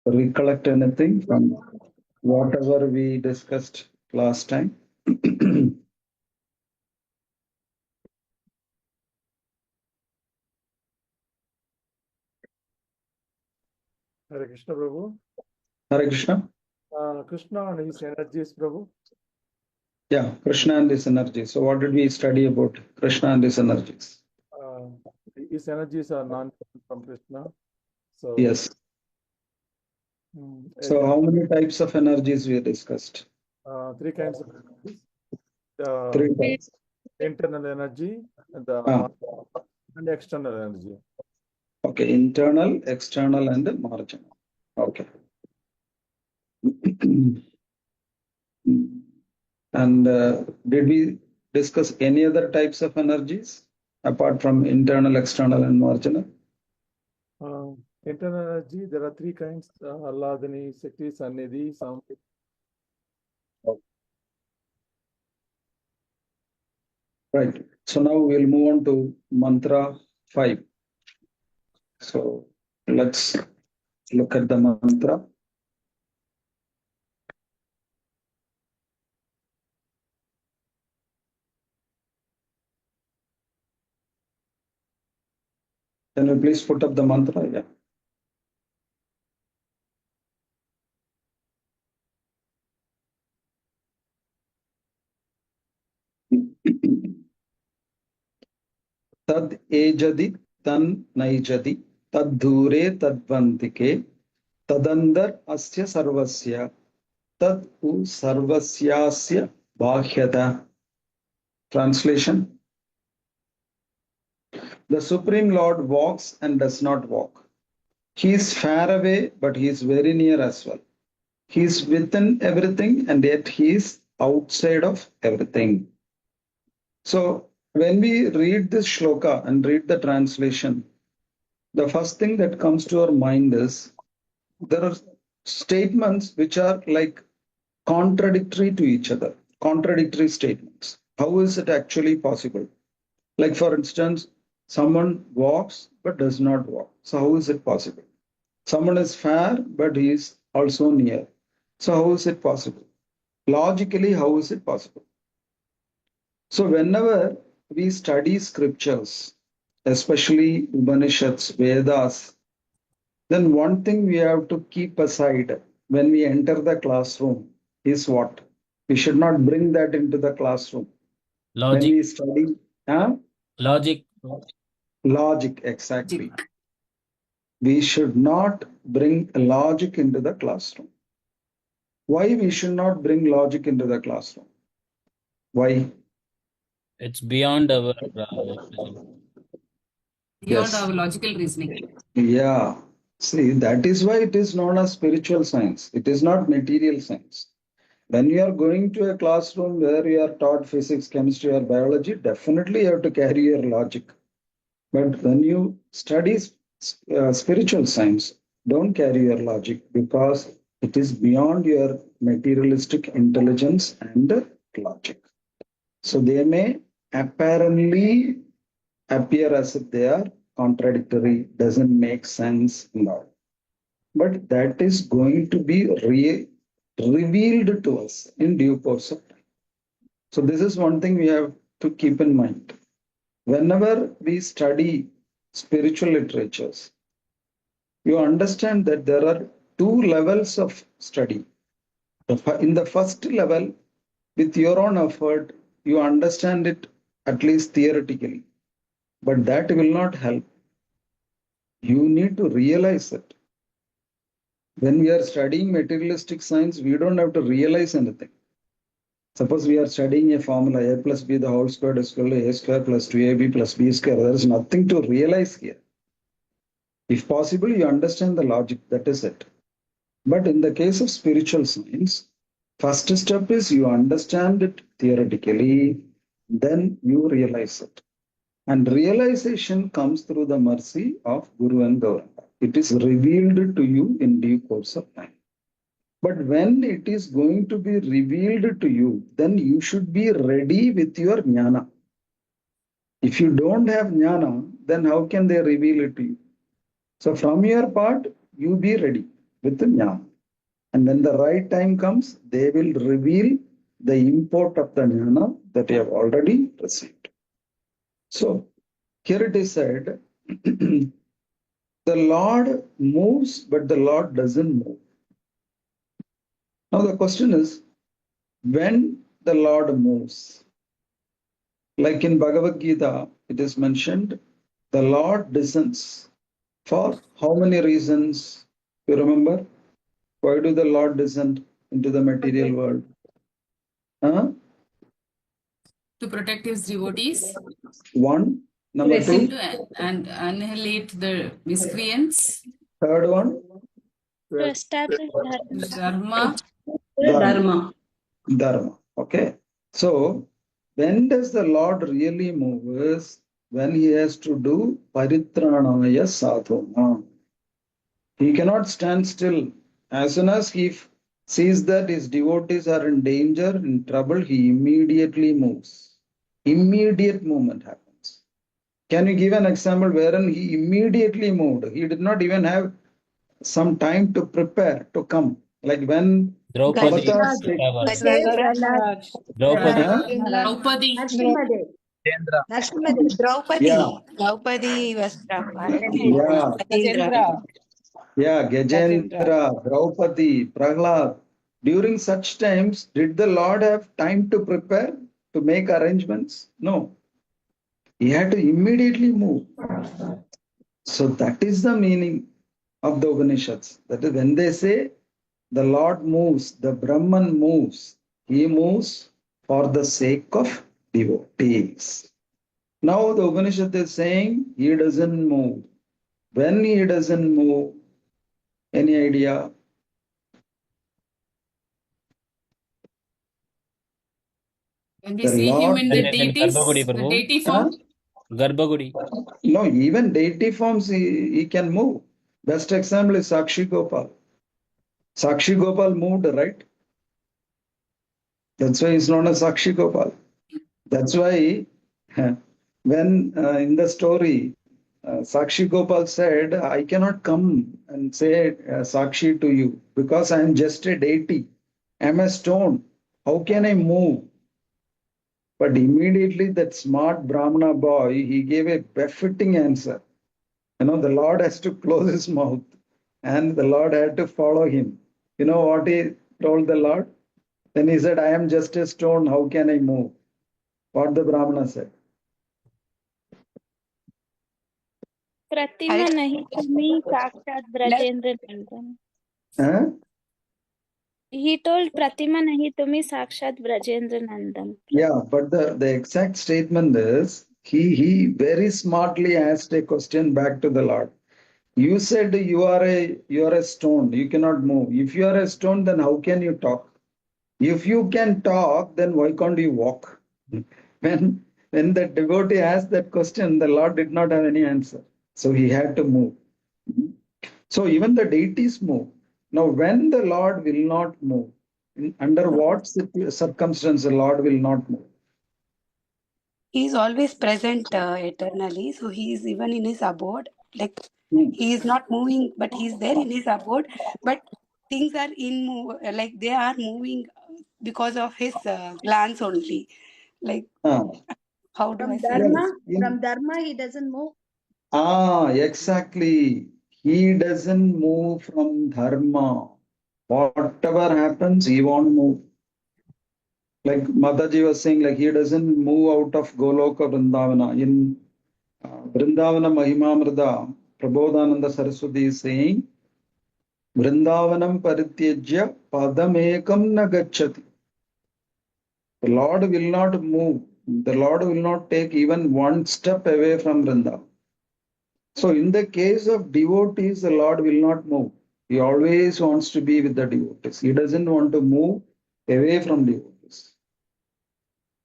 recollect anything from whatever we discussed last time? Hare Krishna, Prabhu. Hare Krishna. Krishna and his energies, Prabhu. Yeah, Krishna and his energies. So what did we study about Krishna and his energies? His energies are non from Krishna. So yes. So how many types of energies we discussed? Three kinds of energies. Three types. Internal energy and external energy. Okay, internal, external, and marginal. Okay. And did we discuss any other types of energies apart from internal, external, and marginal? Internal energy, there are three kinds: Alladani, Shakti, Sannidhi, Samvit. Right. So now we'll move on to mantra 5. So let's look at the mantra. Can you please put up the mantra? Yeah. Tad ejadi tan naijadi tad dure tadvantike tadandar asya sarvasya tad u sarvasyasya bhahyata. Translation: the Supreme Lord walks and does not walk. He is far away, but he is very near as well. He is within everything, and yet he is outside of everything. So when we read this shloka and read the translation, the first thing that comes to our mind is there are statements which are like contradictory to each other, contradictory statements. How is it actually possible? Like, for instance, someone walks but does not walk. So, how is it possible? Someone is far but he is also near. So, how is it possible? Logically, how is it possible? So, whenever we study scriptures, especially Upanishads, Vedas, then one thing we have to keep aside when we enter the classroom is what? We should not bring that into the classroom. Logic. When we study, Logic. Logic, exactly. We should not bring logic into the classroom. Why we should not bring logic into the classroom? Why? It's beyond our beyond our logical reasoning. Yeah. See, that is why it is known as spiritual science. It is not material science. When you are going to a classroom where you are taught physics, chemistry, or biology, definitely you have to carry your logic. But when you study spiritual science, don't carry your logic because it is beyond your materialistic intelligence and logic. So they may apparently appear as if they are contradictory, doesn't make sense, no. But that is going to be revealed to us in due course of time. So this is one thing we have to keep in mind. Whenever we study spiritual literatures, you understand that there are two levels of study. In the first level, with your own effort, you understand it at least theoretically, but that will not help. You need to realize it. When we are studying materialistic science, we don't have to realize anything. Suppose we are studying a formula, a plus b the whole squared is equal to a square plus 2ab plus b square. There is nothing to realize here. If possible, you understand the logic, that is it. But in the case of spiritual science, first step is you understand it theoretically, then you realize it. And realization comes through the mercy of Guru and Gauranga. It is revealed to you in due course of time. But when it is going to be revealed to you, then you should be ready with your jnana. If you don't have jnana, then how can they reveal it to you? So from your part, you be ready. with jnana. And when the right time comes, they will reveal the import of the jnana that you have already received. So here it is said, the Lord moves, but the Lord doesn't move. Now the question is, when the Lord moves, like in Bhagavad Gita, it is mentioned, the Lord descends. For how many reasons? You remember? Why do the Lord descend into the material world? Huh? To protect his devotees One. Number and two. and annihilate the miscreants. Third one. To establish Dharma. Dharma. Dharma. Okay. So when does the Lord really move? Is when he has to do paritranaya sadhana. He cannot stand still. As soon as he sees that his devotees are in danger, in trouble, he immediately moves. Immediate movement happens. Can you give an example wherein he immediately moved? He did not even have some time to prepare to come. Like when Draupadi, avatars take. Draupadi, Huh? Draupadi. Narsimade. Chandra. Narsimade. Yeah, Draupadi was Prabhupada. yeah, Gajendra. yeah. Gajendra, Draupadi, Prahlad. During such times, did the Lord have time to prepare to make arrangements? No. He had to immediately move. So that is the meaning of the Upanishads. That is when they say the Lord moves, the Brahman moves, he moves for the sake of devotees. Now the Upanishad is saying he doesn't move. When he doesn't move, any idea? When we The see him Lord in when the is in Garbhagudi, deities, the Prabhu, deity huh? form. Garbhagudi. No, even deity forms he can move. Best example is Sakshi Gopal. Sakshi Gopal moved, right? That's why he's known as Sakshi Gopal. That's why when in the story, Sakshi Gopal said, I cannot come and say Sakshi to you because I am just a deity. I am a stone. How can I move? But immediately that smart Brahmana boy, he gave a befitting answer. You know, the Lord has to close his mouth and the Lord had to follow him. You know what he told the Lord? Then he said, I am just a stone. How can I move? What the Brahmana said. प्रतिमा नहीं तुम्ही साक्षात ब्रजेंद्र नंदन. Huh? He told Pratima nahi tumi sakshat Brajendra Nandan. Yeah, but the exact statement is he very smartly asked a question back to the Lord. You said you are a stone, you cannot move. If you are a stone, then how can you talk? If you can talk, then why can't you walk? When the devotee asked that question, the Lord did not have any answer. So he had to move. So even the deities move. Now, when the Lord will not move, under what circumstance the Lord will not move? He is always present eternally. So he is even in his abode. Like Hmm. he is not moving, but he is there in his abode. But things are like they are moving because of his glance only. Like Ah, how do I From say? Dharma, yes. from Dharma, he doesn't move. Exactly. He doesn't move from dharma. Whatever happens, he won't move. Like Mataji was saying, like he doesn't move out of Goloka Vrindavana. In Vrindavana Mahimamrita, Prabodhananda Saraswati is saying, Vrindavanam Parityajya Padamekam na gacchati. The Lord will not move. The Lord will not take even one step away from Vrindavan. So in the case of devotees, the Lord will not move. He always wants to be with the devotees. He doesn't want to move away from devotees.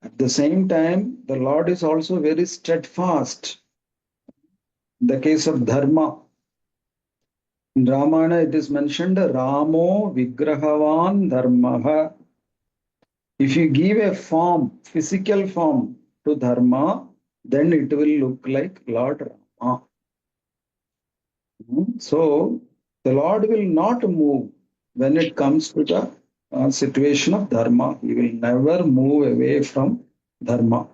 At the same time, the Lord is also very steadfast. In the case of dharma, in Ramayana it is mentioned, Ramo Vigrahavan Dharmaha. If you give a form, physical form to dharma, then it will look like Lord Rama. So The Lord will not move when it comes to the situation of dharma. He will never move away from dharma.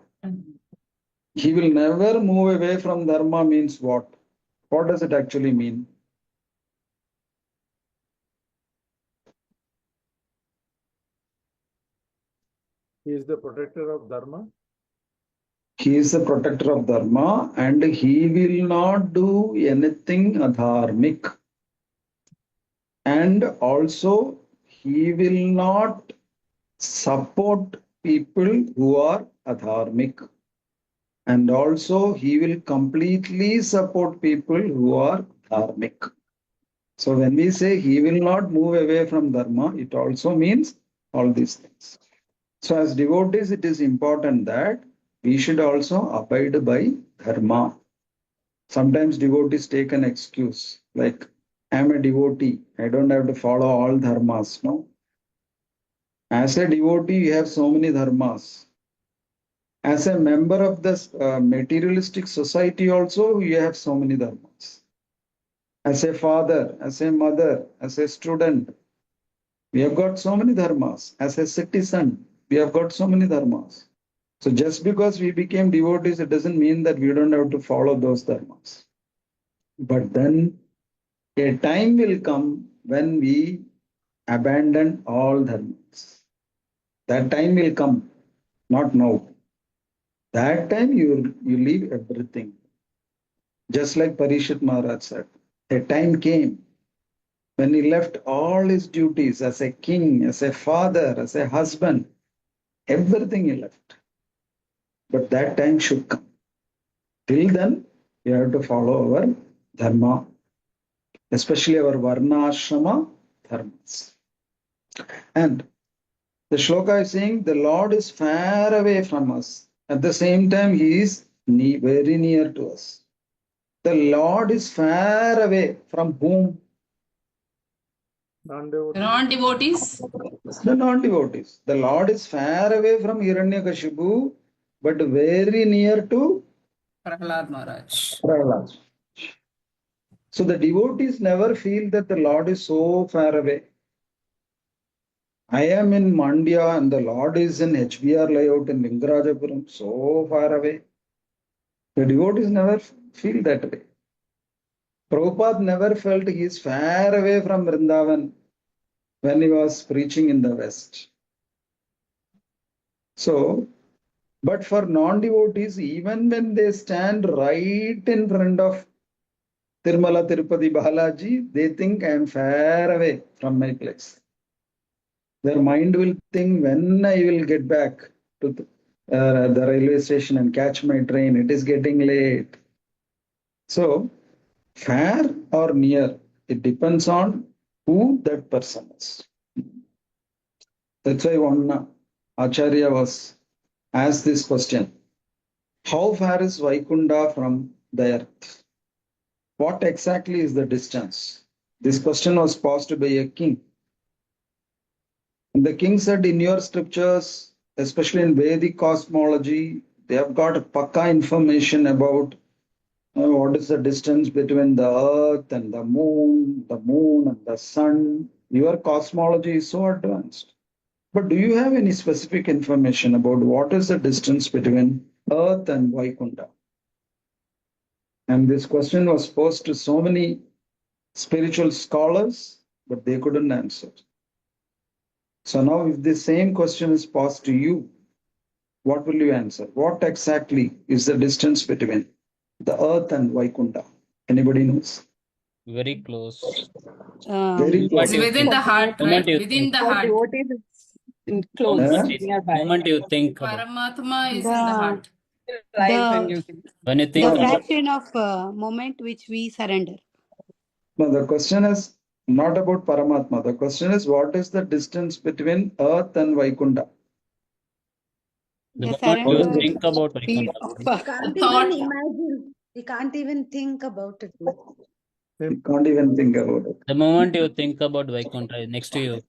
He will never move away from dharma means what? What does it actually mean? He is the protector of Dharma. He is the protector of dharma and he will not do anything adharmic. And also, he will not support people who are adharmic. And also, he will completely support people who are dharmic. So, when we say he will not move away from dharma, it also means all these things. So, as devotees, it is important that we should also abide by dharma. Sometimes devotees take an excuse like, I'm a devotee, I don't have to follow all dharmas. No. As a devotee, you have so many dharmas. As a member of this materialistic society, also, you have so many dharmas. As a father, as a mother, as a student, we have got so many dharmas. As a citizen, we have got so many dharmas. So just because we became devotees, it doesn't mean that we don't have to follow those dharmas. But then a time will come when we abandon all dharmas. That time will come, not now. That time you leave everything. Just like Parishit Maharaj said, a time came when he left all his duties as a king, as a father, as a husband, everything he left. But that time should come. Till then, we have to follow our dharma, especially our varna ashrama dharmas. And the shloka is saying the Lord is far away from us. At the same time, he is very near to us. The Lord is far away from whom? Non-devotee. Non-devotees. The non-devotees. The Lord is far away from Hiranyakashipu, but very near to Prahlad Maharaj. Prahlad. So the devotees never feel that the Lord is so far away. I am in Mandya and the Lord is in HBR layout in Lingarajapuram, so far away. The devotees never feel that way. Prabhupada never felt he is far away from Vrindavan when he was preaching in the West. So, but for non-devotees, even when they stand right in front of Tirumala Tirupati Balaji, they think I am far away from my place. Their mind will think when I will get back to the railway station and catch my train. It is getting late. So, far or near, it depends on who that person is. That's why one Acharya was asked this question. How far is Vaikunda from the earth? What exactly is the distance? This question was posed by a king. And the king said, in your scriptures, especially in Vedic cosmology, they have got pakka information about what is the distance between the earth and the moon and the sun. Your cosmology is so advanced. But do you have any specific information about what is the distance between earth and Vaikunta? And this question was posed to so many spiritual scholars, but they couldn't answer. So now if the same question is posed to you, what will you answer? What exactly is the distance between the earth and Vaikunta? Anybody knows? Very close. Very It's close. within the heart, Moment right? you Within think. the For heart. devotees, it's close, nearby. Moment you think about. Paramatma is in the heart. Life and you can. When you The think about. fraction of moment which we surrender. No, the question is not about Paramatma. The question is what is the distance between earth and Vaikunta? The The moment you surrender think about speed Vaikuntha. of Can't Thought. even imagine. We can't even think about it. You can't even think about it. The moment you think about Vaikuntha, next to you.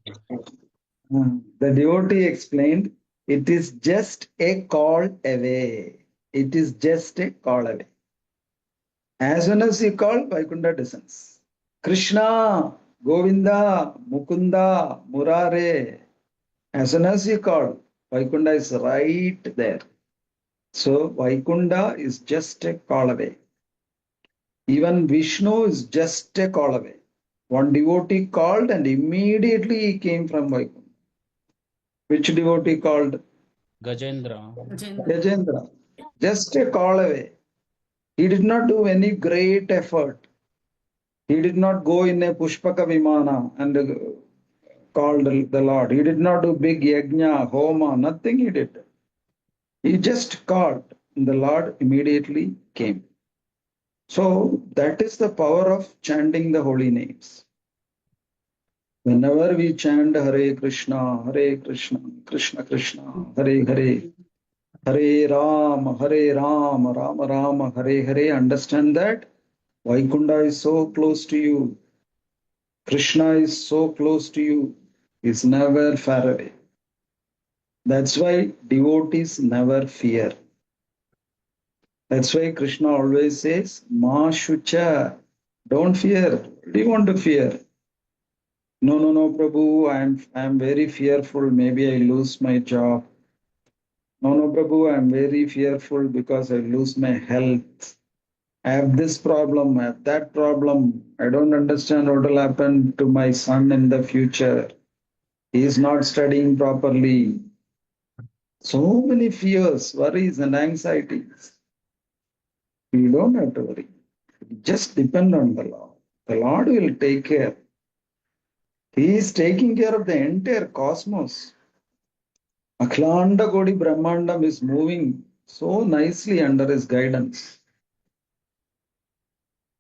The devotee explained, it is just a call away. It is just a call away. As soon as you call, Vaikunta descends. Krishna, Govinda, Mukunda, Murare. As soon as you call, Vaikunta is right there. So Vaikunta is just a call away. Even Vishnu is just a call away. One devotee called and immediately he came from Vaikunta. Which devotee called? Gajendra. Gajendra. Just a call away. He did not do any great effort. He did not go in a Pushpaka Vimana and called the Lord. He did not do big yajna, homa, nothing he did. He just called and the Lord immediately came. So that is the power of chanting the holy names. Whenever we chant Hare Krishna, Krishna Krishna, Hare Hare, Hare Ram, Rama Rama, Hare Hare, understand that Vaikunta is so close to you. Krishna is so close to you. He's never far away. That's why devotees never fear. That's why Krishna always says, Ma Shucha, don't fear. What do you want to fear? No, Prabhu, I'm very fearful. Maybe I lose my job. No, Prabhu, I'm very fearful because I lose my health. I have this problem, I have that problem. I don't understand what will happen to my son in the future. He is not studying properly. So many fears, worries, and anxieties. You don't have to worry. Just depend on the Lord. The Lord will take care. He is taking care of the entire cosmos. Akhilanda Kodi Brahmandam is moving so nicely under his guidance.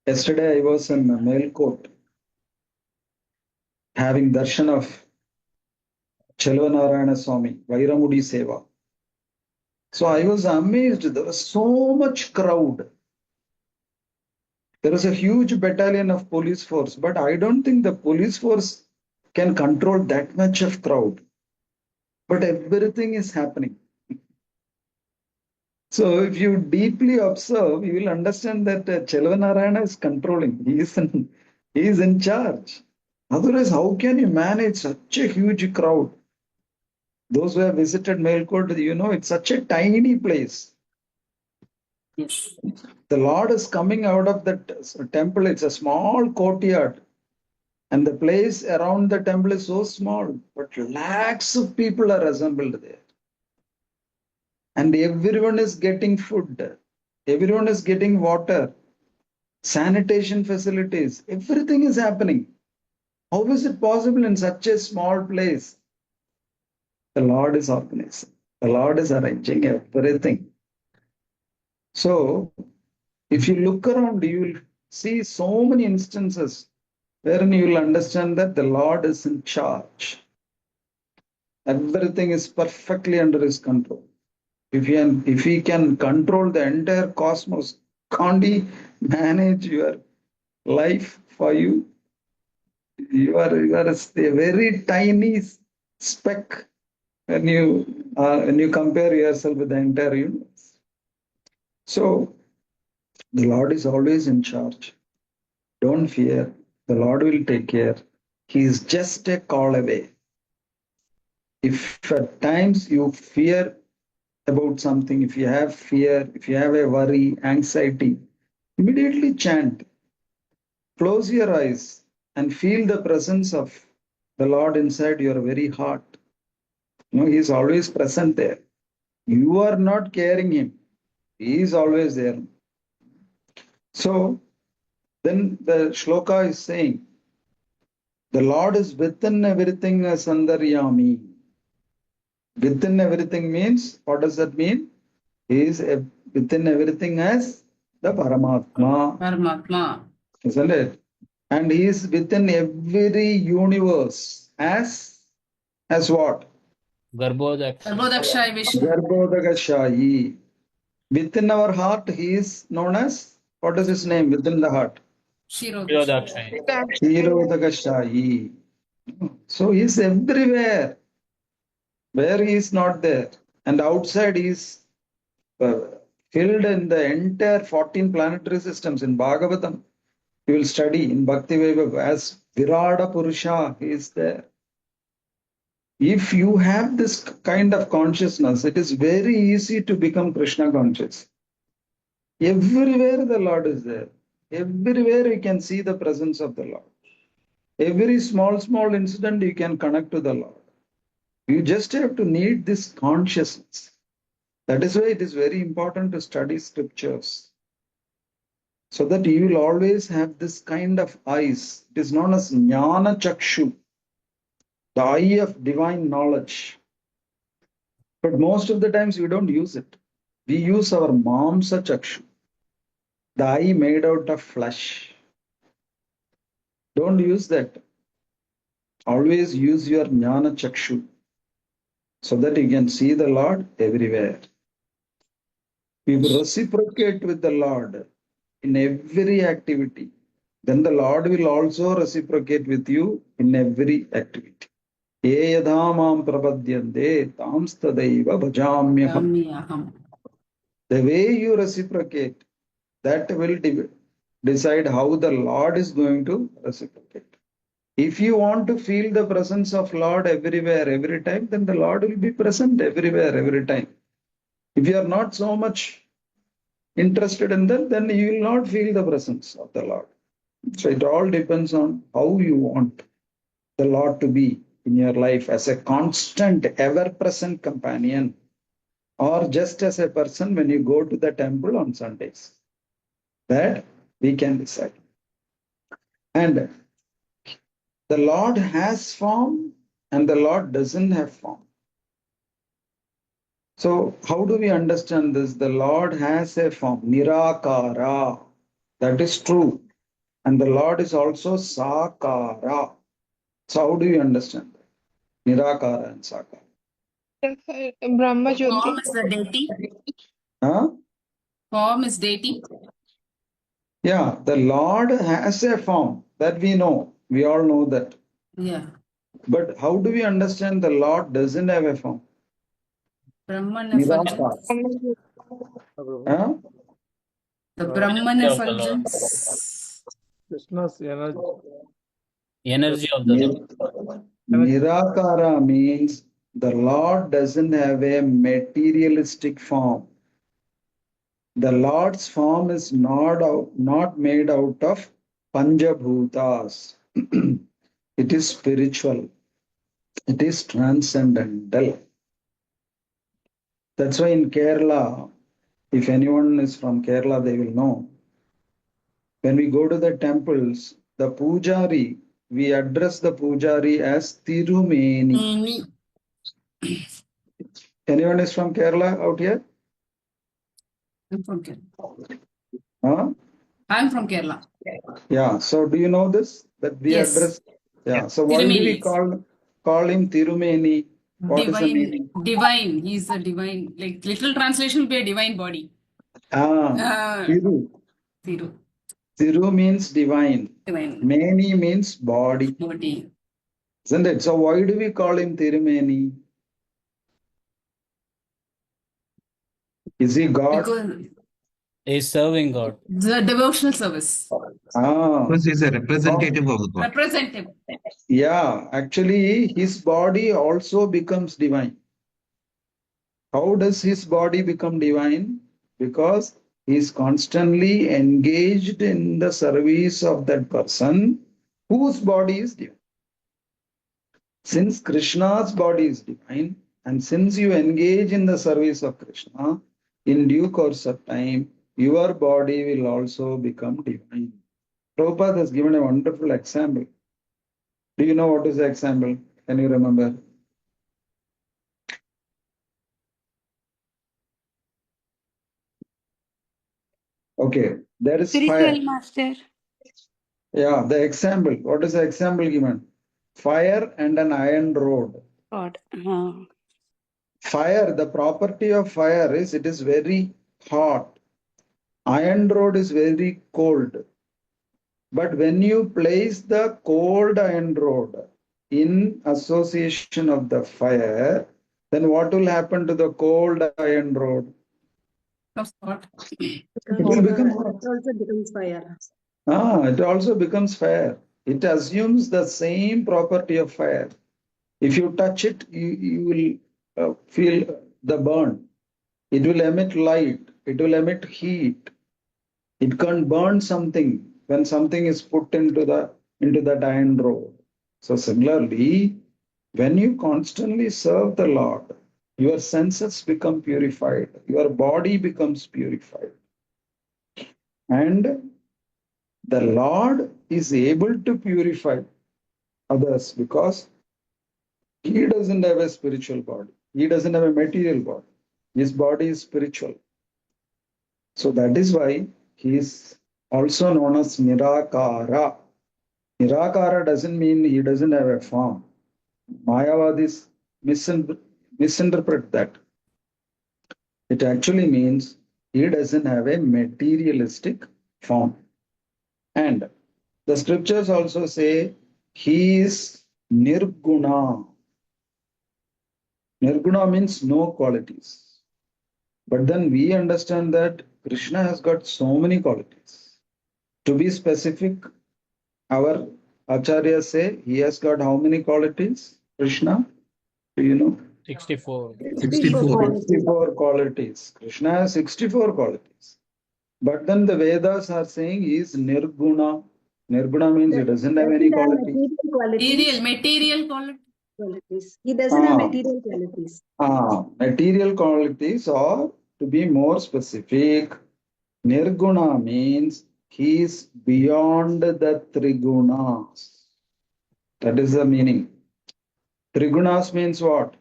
Yesterday I was in Melkot having darshan of Chelvanarayana Swami, Vairamudi Seva. So I was amazed. There was so much crowd. There is a huge battalion of police force, but I don't think the police force can control that much of crowd. But everything is happening. So if you deeply observe, you will understand that Chelvanarayana is controlling. He is in charge. Otherwise, how can you manage such a huge crowd? Those who have visited Melkot, you know, it's such a tiny place. The Lord is coming out of that temple. It's a small courtyard. And the place around the temple is so small, but lakhs of people are assembled there. And everyone is getting food. Everyone is getting water, sanitation facilities. Everything is happening. How is it possible in such a small place? The Lord is organizing. The Lord is arranging everything. So, if you look around, you will see so many instances wherein you will understand that the Lord is in charge. Everything is perfectly under his control. If he can control the entire cosmos, can't he manage your life for you? You are a very tiny speck when you compare yourself with the entire universe. So the Lord is always in charge. Don't fear. The Lord will take care. He is just a call away. If at times you fear about something, if you have fear, if you have a worry, anxiety, immediately chant. Close your eyes and feel the presence of the Lord inside your very heart. You know, He is always present there. You are not caring Him. He is always there. So then the shloka is saying, the Lord is within everything as Andaryami. Within everything means, what does that mean? He is within everything as the Paramatma, isn't it? And he is within every universe as what? Garbhodakshay Vishnu. Garbhodakashayi. Within our heart, he is known as, what is his name within the heart? Shirodakshay. Shirodakashayi. So he is everywhere. Where he is not there. And outside he is filled in the entire 14 planetary systems in Bhagavatam. You will study in Bhakti Vaibhav as Virada Purusha, he is there. If you have this kind of consciousness, it is very easy to become Krishna conscious. Everywhere the Lord is there. Everywhere you can see the presence of the Lord. Every small incident you can connect to the Lord. You just have to need this consciousness. That is why it is very important to study scriptures, so that you will always have this kind of eyes. It is known as Jnana Chakshu, the eye of divine knowledge. But most of the times we don't use it. We use our Mamsa Chakshu, the eye made out of flesh. Don't use that. Always use your Jnana Chakshu, so that you can see the Lord everywhere. You reciprocate with the Lord in every activity, then the Lord will also reciprocate with you in every activity. Ye yadha mam prapadyante tams tadaiva bhajamyaham. The way you reciprocate, that will decide how the Lord is going to reciprocate. If you want to feel the presence of Lord everywhere, every time, then the Lord will be present everywhere, every time. If you are not so much interested in that, then you will not feel the presence of the Lord. So it all depends on how you want the Lord to be in your life, as a constant, ever-present companion, or just as a person when you go to the temple on Sundays. That we can decide. And the Lord has form and the Lord doesn't have form. So how do we understand this? The Lord has a form, Nirakara. That is true. And the Lord is also Sakara. So how do you understand that? Nirakara and Sakara. Brahma Form Jyoti. is the deity. Huh? Form is deity. Yeah, the Lord has a form, that we know. We all know that. Yeah. But how do we understand the Lord doesn't have a form? Brahman Nirakara. effulgence. Huh? The Uh, Brahman Energy of the Lord. effulgence. Krishna's energy. Energy of the Lord. Nirakara means the Lord doesn't have a materialistic form. The Lord's form is not made out of Panjabhutas. It is spiritual. It is transcendental. That's why in Kerala, if anyone is from Kerala, they will know. When we go to the temples, the pujari, we address the pujari as Tirumeni. Anyone is from Kerala out here? I'm from Kerala. Huh? I'm from Kerala. Yeah. So do you know this? That we Yes. address. Yeah. So why do we Tirumeni. call him Tirumeni? What is the meaning? Divine. He's a divine. Like literal translation will be a divine body. Tiru. Thiru. Tiru means divine. Divine Meni means body. body. Isn't it? So why do we call him Tirumeni? Is he God? Because Is serving God. the devotional service. Because he's a representative of God. Representative. Yeah, actually his body also becomes divine. How does his body become divine? Because he is constantly engaged in the service of that person whose body is divine. Since Krishna's body is divine, and since you engage in the service of Krishna, in due course of time, your body will also become divine. Prabhupada has given a wonderful example. Do you know what is the example? Can you remember? Okay, there is Spiritual fire. master. Yeah, the example. What is the example given? Fire and an iron rod. God. Fire, the property of fire is it is very hot. Iron rod is very cold. But when you place the cold iron rod in association of the fire, then what will happen to the cold iron rod? Of thought. It will become hot. It also becomes fire. It also becomes fire. It assumes the same property of fire. If you touch it, you will feel the burn. It will emit light. It will emit heat. It can burn something when something is put into that iron rod. So similarly, when you constantly serve the Lord, your senses become purified. Your body becomes purified. And the Lord is able to purify others because he doesn't have a spiritual body. He doesn't have a material body. His body is spiritual. So that is why he is also known as Nirakara. Nirakara doesn't mean he doesn't have a form. Mayavadis misinterpret that. It actually means he doesn't have a materialistic form. And the scriptures also say he is Nirguna. Nirguna means no qualities. But then we understand that Krishna has got so many qualities. To be specific, our acharyas say he has got how many qualities? Krishna, do you know? 64. 64 qualities. Krishna has 64 qualities. But then the Vedas are saying he is Nirguna. Nirguna means he doesn't have any qualities. Material qualities. He doesn't have material qualities. Material qualities, or to be more specific, Nirguna means he is beyond the Trigunas. That is the meaning. Trigunas means what?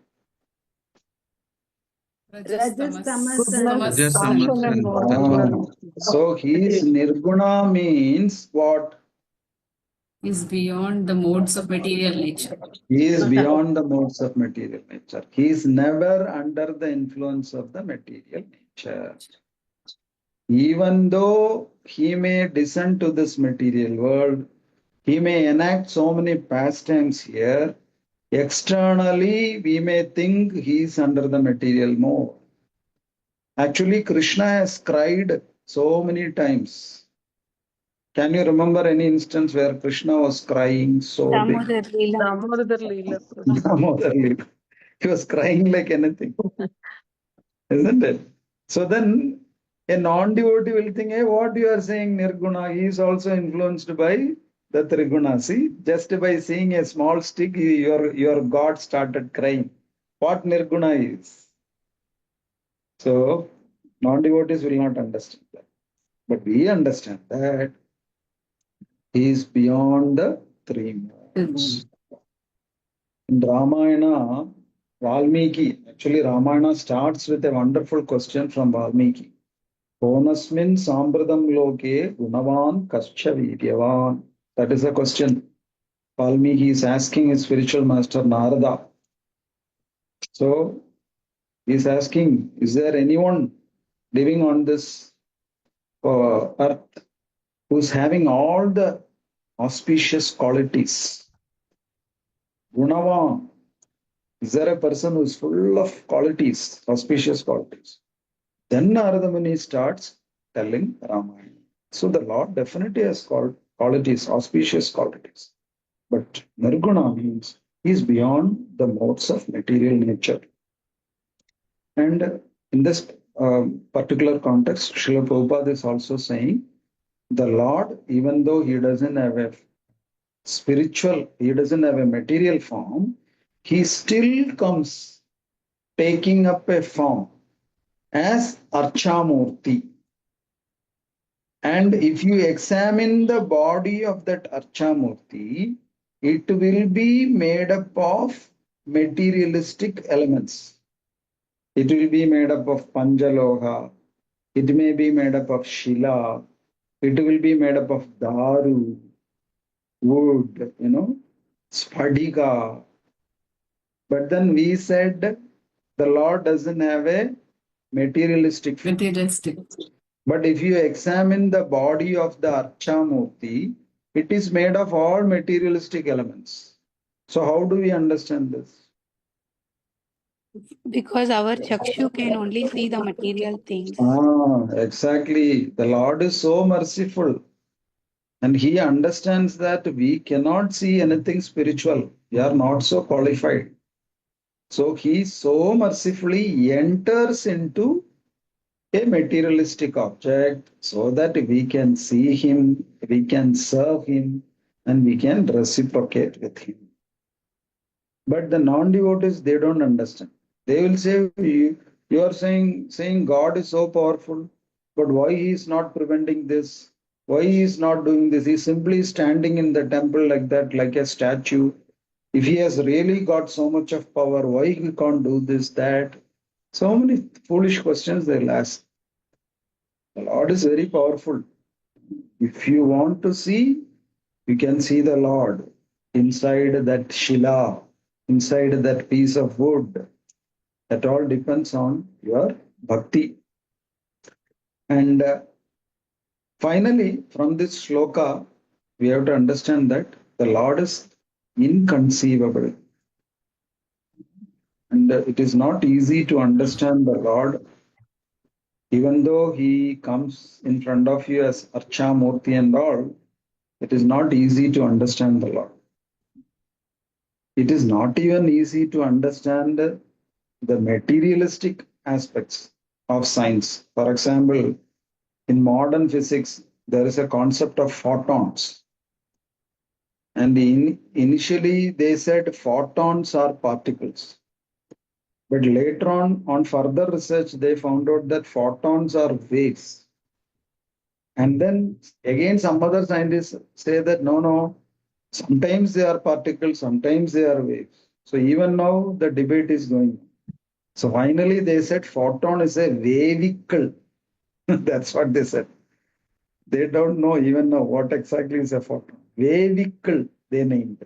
Rajas, tamas, Rajas, and tamas, and So he is Nirguna means what? is beyond the modes of material nature. He is beyond the modes of material nature. He is never under the influence of the material nature. Even though he may descend to this material world, he may enact so many pastimes here. Externally, we may think he is under the material mode. Actually, Krishna has cried so many times. Can you remember any instance where Krishna was crying so big? Damodar Leela. Damodar Leela. Damodar Leela. He was crying like anything, isn't it? So then a non-devotee will think, hey, what you are saying, Nirguna, he is also influenced by the Triguna. See, just by seeing a small stick, your God started crying. What Nirguna is. So non-devotees will not understand that. But we understand that he is beyond the three modes. In Ramayana, Valmiki, actually Ramayana starts with a wonderful question from Valmiki. Konasmin Sambradam Loke Gunavan Kascha Vidyavan. That is the question Valmiki is asking his spiritual master Narada. So he is asking, is there anyone living on this earth who's having all the auspicious qualities? Gunavan. Is there a person who's full of qualities, auspicious qualities? Then Narada Muni starts telling Ramayana. So the Lord definitely has qualities, auspicious qualities. But Nirguna means he's beyond the modes of material nature. And in this particular context, Srila Prabhupada is also saying the Lord, even though he doesn't have a spiritual, he doesn't have a material form, he still comes taking up a form as Archamurti. And if you examine the body of that Archamurti, it will be made up of materialistic elements. It will be made up of Panjaloha. It may be made up of Shila. It will be made up of Daru, wood, Sphadika. But then we said the Lord doesn't have a materialistic form. But if you examine the body of the Archamurti, it is made of all materialistic elements. So how do we understand this? Because our chakshu can only see the material things. Exactly. The Lord is so merciful. And he understands that we cannot see anything spiritual. We are not so qualified. So he so mercifully enters into a materialistic object so that we can see him, we can serve him, and we can reciprocate with him. But the non-devotees, they don't understand. They will say, you are saying God is so powerful, but why he is not preventing this? Why he is not doing this? He's simply standing in the temple like that, like a statue. If he has really got so much of power, why he can't do this, that? So many foolish questions they'll ask. The Lord is very powerful. If you want to see, you can see the Lord inside that Shila, inside that piece of wood. That all depends on your bhakti. And finally, from this shloka, we have to understand that the Lord is inconceivable. And it is not easy to understand the Lord, even though he comes in front of you as Archa Murti and all. It is not easy to understand the Lord. It is not even easy to understand the materialistic aspects of science. For example, in modern physics, there is a concept of photons. And initially, they said photons are particles. But later on further research, they found out that photons are waves. And then again, some other scientists say that no, sometimes they are particles, sometimes they are waves. So even now, the debate is going on. So finally, they said photon is a vehicle. That's what they said. They don't know even know what exactly is a photon. Vehicle, they named.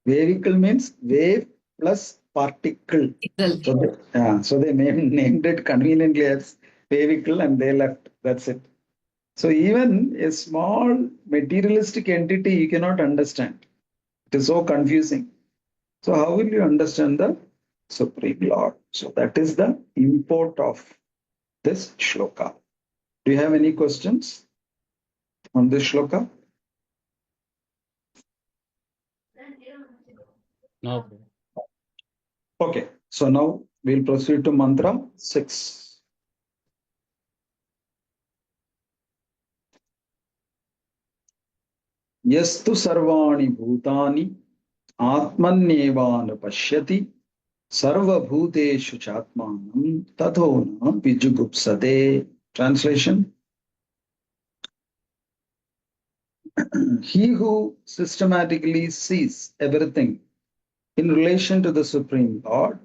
Vehicle means wave plus particle. So they named it conveniently as vehicle and they left. That's it. So even a small materialistic entity you cannot understand. It is so confusing. So how will you understand the Supreme Lord? So that is the import of this shloka. Do you have any questions on this shloka? No. Okay, so now we'll proceed to mantra 6. Yastu sarvani bhutani atmanyevan pashyati sarva bhuteshu chatmanam tathona vijugupsate. Translation: he who systematically sees everything in relation to the Supreme Lord,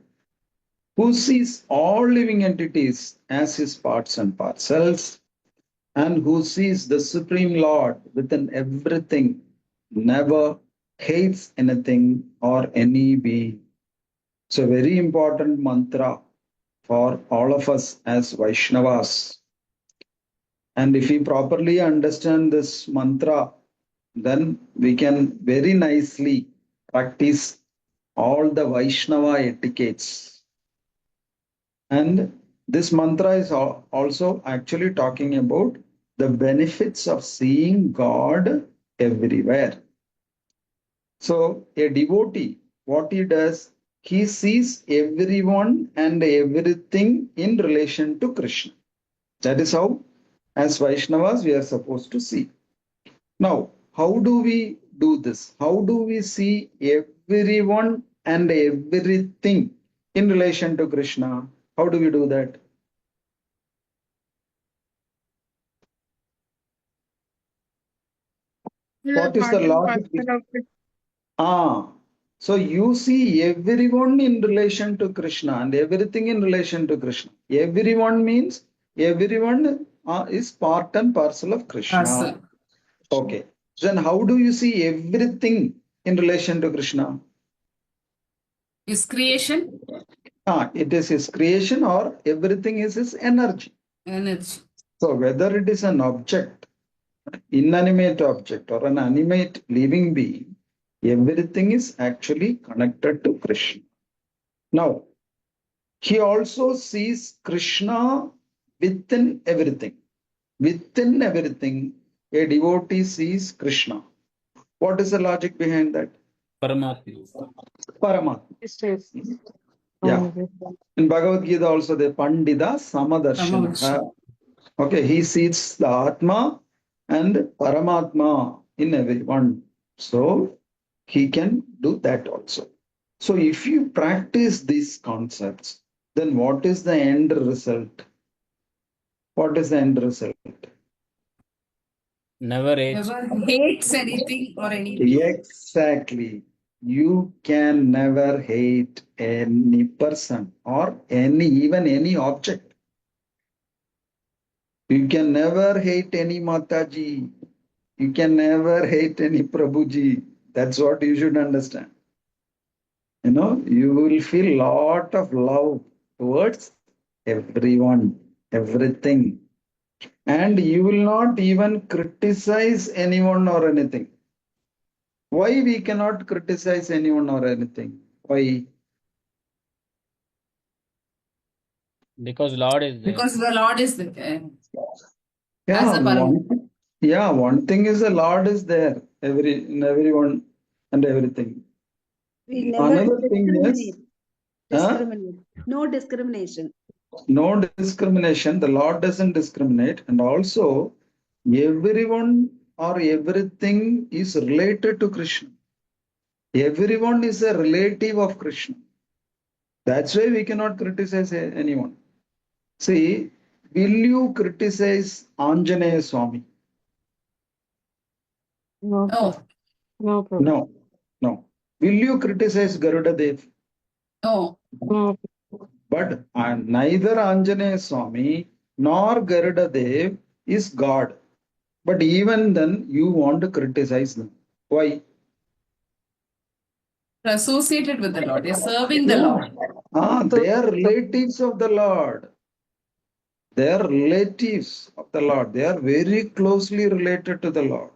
who sees all living entities as his parts and parcels, and who sees the Supreme Lord within everything, never hates anything or any being. So, very important mantra for all of us as Vaishnavas. And if we properly understand this mantra, then we can very nicely practice all the Vaishnava etiquettes. And this mantra is also actually talking about the benefits of seeing God everywhere. So a devotee, what he does, he sees everyone and everything in relation to Krishna. That is how, as Vaishnavas, we are supposed to see. Now, how do we do this? How do we see everyone and everything in relation to Krishna? How do we do that? What is the logic? So you see everyone in relation to Krishna and everything in relation to Krishna. Everyone means everyone is part and parcel of Krishna. Okay. Then how do you see everything in relation to Krishna? His creation, It is his creation or everything is his energy. energy. So whether it is an object, inanimate object or an animate living being, everything is actually connected to Krishna. Now, he also sees Krishna within everything. Within everything, a devotee sees Krishna. What is the logic behind that? Paramatma. Paramatma. Yeah. In Bhagavad Gita also, the Pandita Samadarshana. Okay, he sees the Atma and Paramatma in everyone. So he can do that also. So if you practice these concepts, then what is the end result? What is the end result? Never hates. Never hates anything or anything. Exactly. You can never hate any person or even any object. You can never hate any Mataji. You can never hate any Prabhuji. That's what you should understand. You know, you will feel lot of love towards everyone, everything. And you will not even criticize anyone or anything. Why we cannot criticize anyone or anything? Why? Because Lord is there. Because the Lord is there. Yeah, As a Param. one thing is the Lord is there in everyone and everything. We never Another thing is, discriminate. No discrimination. no discrimination. The Lord doesn't discriminate, and also everyone or everything is related to Krishna. Everyone is a relative of Krishna. That's why we cannot criticize anyone. See, will you criticize Anjaneya Swami? No, No, no problem. No, no. Will you criticize Garuda Dev? no. No. But neither Anjaneya Swami nor Garuda Dev is God. But even then, you want to criticize them. Why? Associated with the Lord. They're serving the Yeah. Lord. They are relatives of the Lord. They are relatives of the Lord. They are very closely related to the Lord.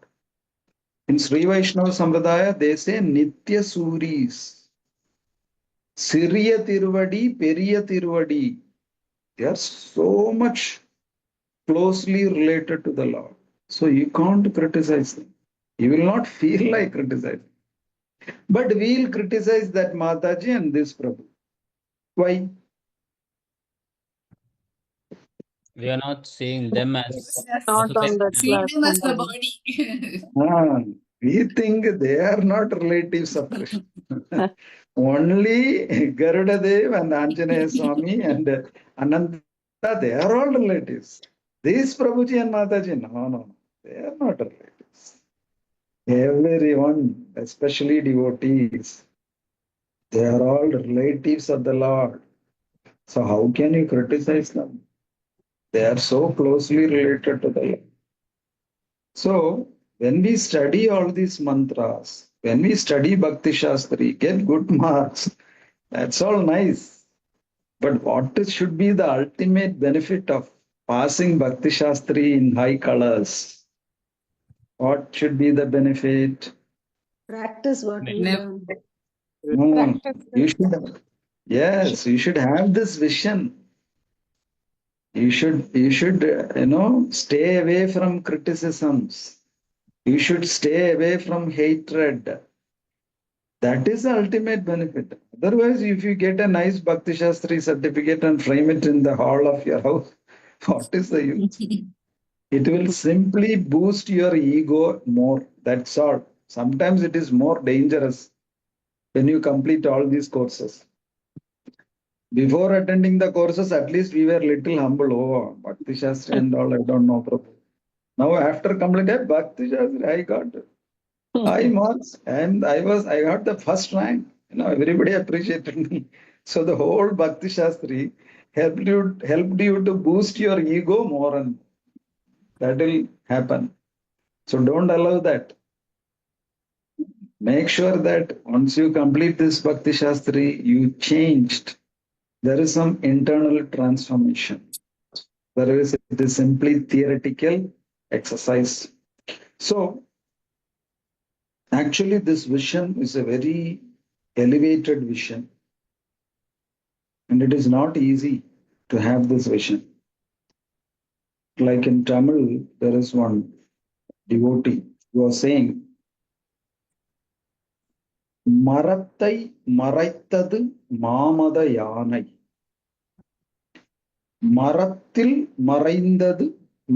In Sri Vaishnava Sampradaya, they say Nitya Suris. Siriya Tiruvadi, Periya Tiruvadi. They are so much closely related to the Lord. So you can't criticize them. You will not feel like criticizing. But we'll criticize that Mataji and this Prabhu. Why? We are not seeing them as Not on that See them as the platform. body. We think they are not relatives of Krishna. Only Garuda Dev and Anjaneya Swami and Ananta, they are all relatives. These Prabhuji and Mataji, no, they are not relatives. Everyone, especially devotees, they are all relatives of the Lord. So how can you criticize them? They are so closely related to the Lord. So when we study all these mantras, when we study Bhakti Shastri, get good marks, that's all nice. But should be the ultimate benefit of passing Bhakti Shastri in high colors? What should be the benefit? Practice what we Never. learn. You should, yes, you should have this vision. You should, stay away from criticisms. You should stay away from hatred. That is the ultimate benefit. Otherwise, if you get a nice Bhakti Shastri certificate and frame it in the hall of your house, what is the use? It will simply boost your ego more. That's all. Sometimes it is more dangerous when you complete all these courses. Before attending the courses, at least we were little humble. Oh, Bhakti Shastri and all, I don't know, Prabhu. Now, after completing Bhakti Shastri, I got high marks and I got the first rank. Everybody appreciated me. So the whole Bhakti Shastri helped you to boost your ego more, and that will happen. So don't allow that. Make sure that once you complete this Bhakti Shastri, you changed. There is some internal transformation. Whereas it is simply theoretical exercise. So actually, this vision is a very elevated vision. And it is not easy to have this vision. Like in Tamil, there is one devotee, was saying, மரத்தை மறைத்தது மாமத யானை, மரத்தில் மறைந்தது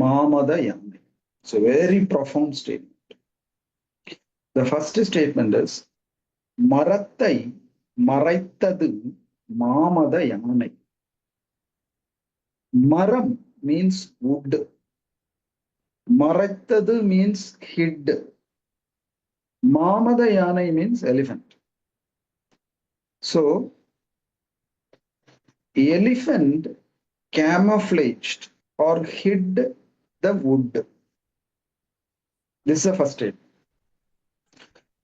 மாமத யானை. It's a very profound statement. The first statement is, மரத்தை மறைத்தது மாமத யானை. Maram means wood. மறைத்தது means hid. மாமத யானை means elephant. So, elephant camouflaged or hid the wood. This is the first statement.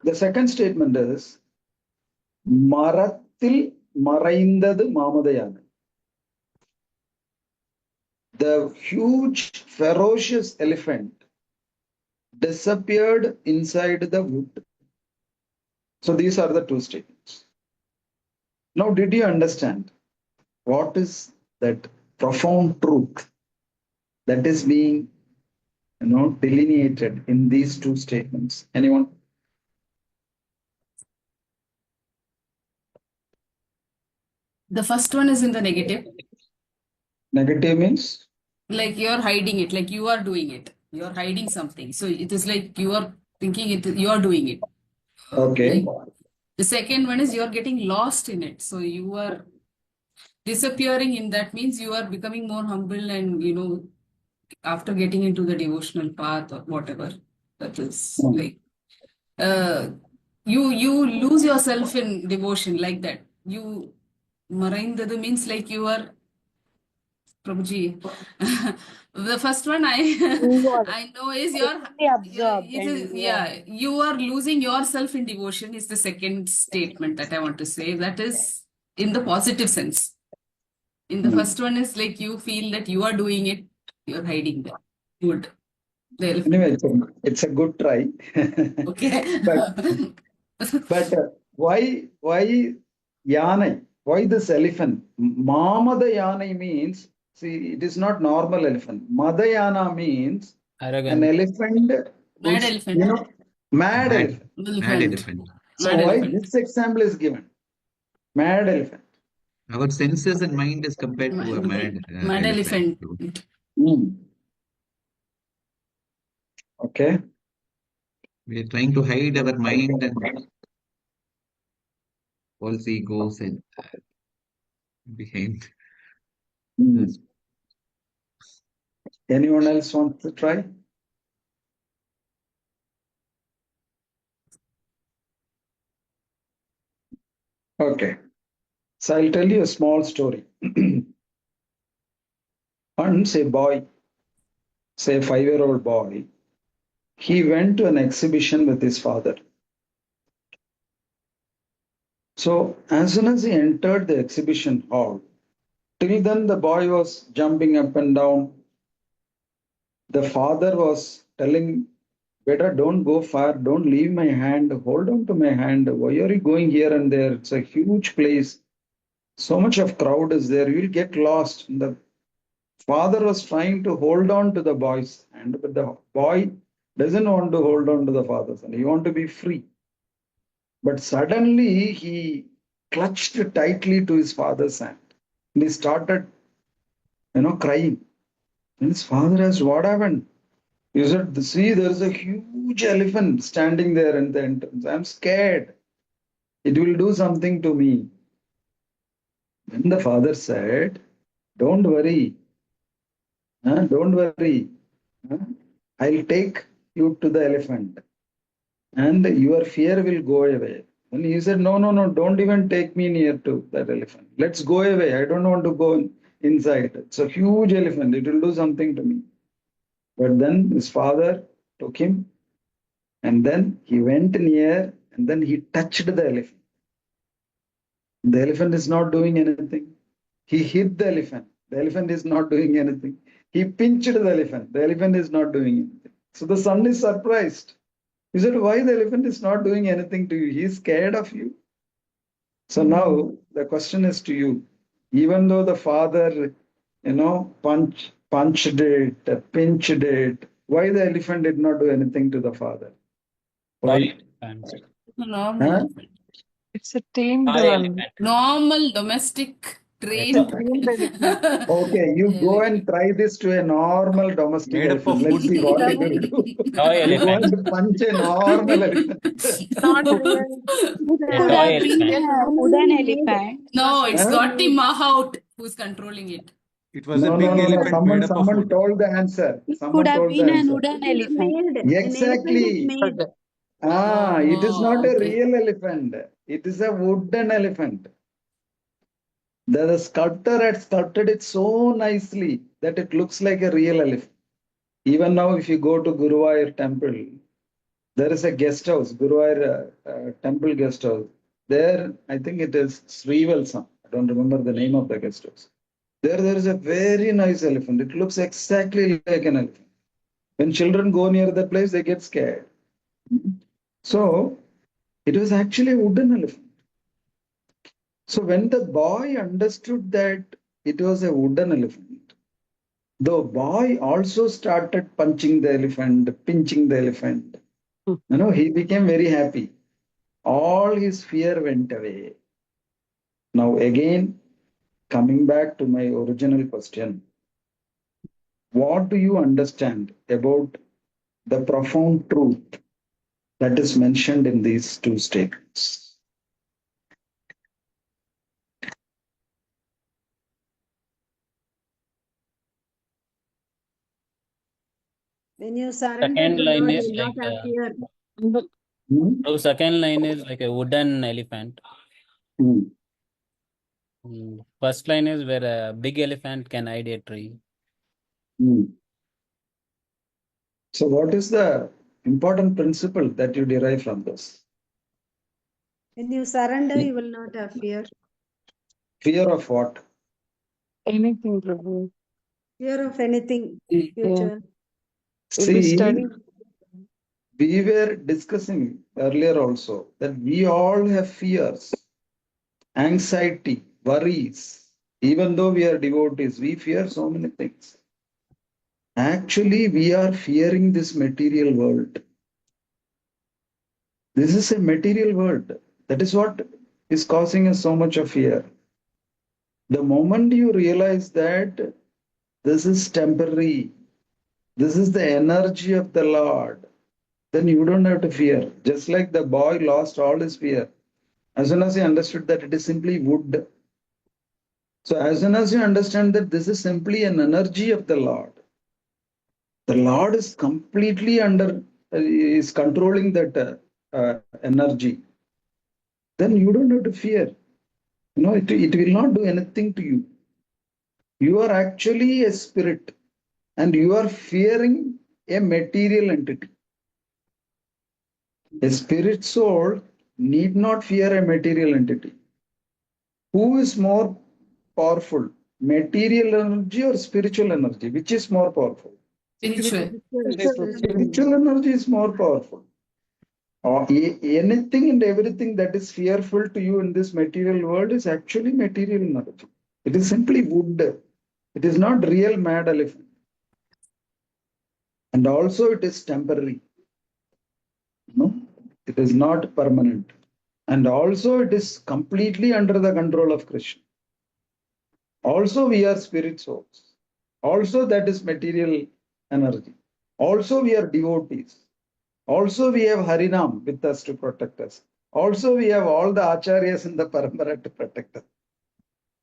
The second statement is, மரத்தில் மறைந்தது மாமத யானை. The huge ferocious elephant disappeared inside the wood. So these are the two statements. Now, did you understand what is that profound truth that is being, delineated in these two statements? Anyone? The first one is in the negative. Negative means? Like you're hiding it, like you are doing it. You're hiding something. So it is like you are thinking it, you are doing it. Okay. Like, the second one is you're getting lost in it. So you are disappearing in that means you are becoming more humble and, after getting into the devotional path or whatever, that is like, you lose yourself in devotion like that. You maraindadu means like you are Prabhuji. The first one I know is absorbed it is, and yeah, you are losing yourself in devotion is the second statement that I want to say. That is in the positive sense. In the first one is like you feel that you are doing it, you're hiding that. Good. Anyway, it's a good try. Okay. But why Yanai? Why this elephant? Mamada Yanai means, see, it is not normal elephant. Madayana means Arrogant. an elephant. Mad elephant. Mad elephant. Mad elephant. So Mad why elephant. this example is given? Mad elephant. Our senses and mind is compared to a Mad elephant. Okay. We are trying to hide our mind and false egos and behind. Anyone else want to try? Okay. So I'll tell you a small story. Once a boy, say a 5-year-old boy, he went to an exhibition with his father. So as soon as he entered the exhibition hall, till then the boy was jumping up and down. The father was telling, "Better don't go far, don't leave my hand, hold on to my hand. Why are you going here and there? It's a huge place. So much of crowd is there, you'll get lost." And the father was trying to hold on to the boy's hand, but the boy doesn't want to hold on to the father's hand. He wants to be free. But suddenly he clutched tightly to his father's hand. And he started, crying. And his father asked, "What happened?" He said, "See, there's a huge elephant standing there in the entrance. I'm scared. It will do something to me." Then the father said, "Don't worry. Don't worry. I'll take you to the elephant and your fear will go away." And he said, "No, no, no, don't even take me near to that elephant. Let's go away. I don't want to go inside. It's a huge elephant. It will do something to me." But then his father took him and then he went near and then he touched the elephant. The elephant is not doing anything. He hit the elephant. The elephant is not doing anything. He pinched the elephant. The elephant is not doing anything. So the son is surprised. He said, "Why the elephant is not doing anything to you? He is scared of you." So now the question is to you. Even though the father, punched it, pinched it, Why the elephant did not do anything to the father? Toy Why? elephant. Normal Huh? elephant. It's a tamed Toy one. elephant. Normal domestic It's a trained tamed elephant. Okay, you go and elephant. try this to a normal domestic Made up elephant. of Let's wood. see what it will do. Toy You go elephant. and punch a normal elephant. Not real. It A could toy have been elephant. a wooden elephant. No, it's Huh? got the mahout who's controlling it. It was a No, big no, no, no. elephant made up of Someone wood. told the answer. It could Someone have told the been an answer. wooden elephant. Made. An elephant is Exactly. made. It is not a Okay. real elephant. It is a wooden elephant. The sculptor had sculpted it so nicely that it looks like a real elephant. Even now, if you go to Guruvayur temple, there is a guest house, Guruvayur temple guest house. There, I think it is Srivalsam. I don't remember the name of the guest house. There is a very nice elephant. It looks exactly like an elephant. When children go near the place, they get scared. So it was actually a wooden elephant. So when the boy understood that it was a wooden elephant, the boy also started punching the elephant, pinching the elephant. He became very happy. All his fear went away. Now again, coming back to my original question, what do you understand about the profound truth that is mentioned in these two statements? When you surrender Second to line Lord, is you will like not have fear. Hmm? so second line is like a wooden elephant. Hmm. First line is where a big elephant can hide a tree. Hmm. So what is the important principle that you derive from this? When you surrender, you will not have fear. Fear of what? Anything, Prabhu. Fear of anything Yeah. future. We'll be See, studying. we were discussing earlier also that we all have fears, anxiety, worries. Even though we are devotees, we fear so many things. Actually, we are fearing this material world. This is a material world. That is what is causing us so much of fear. The moment you realize that this is temporary, this is the energy of the Lord, then you don't have to fear. Just like the boy lost all his fear. As soon as he understood that it is simply wood. So as soon as you understand that this is simply an energy of the Lord is completely is controlling that energy. Then you don't have to fear. It will not do anything to you. You are actually a spirit and you are fearing a material entity. A spirit soul need not fear a material entity. Who is more powerful, material energy or spiritual energy? Which is more powerful? Spiritual. Spiritual energy is more powerful. Anything and everything that is fearful to you in this material world is actually material energy. It is simply wood. It is not real mad elephant. And also it is temporary. No, it is not permanent. And also it is completely under the control of Krishna. Also we are spirit souls. Also that is material energy. Also we are devotees. Also we have Harinam with us to protect us. Also we have all the acharyas in the parampara to protect us.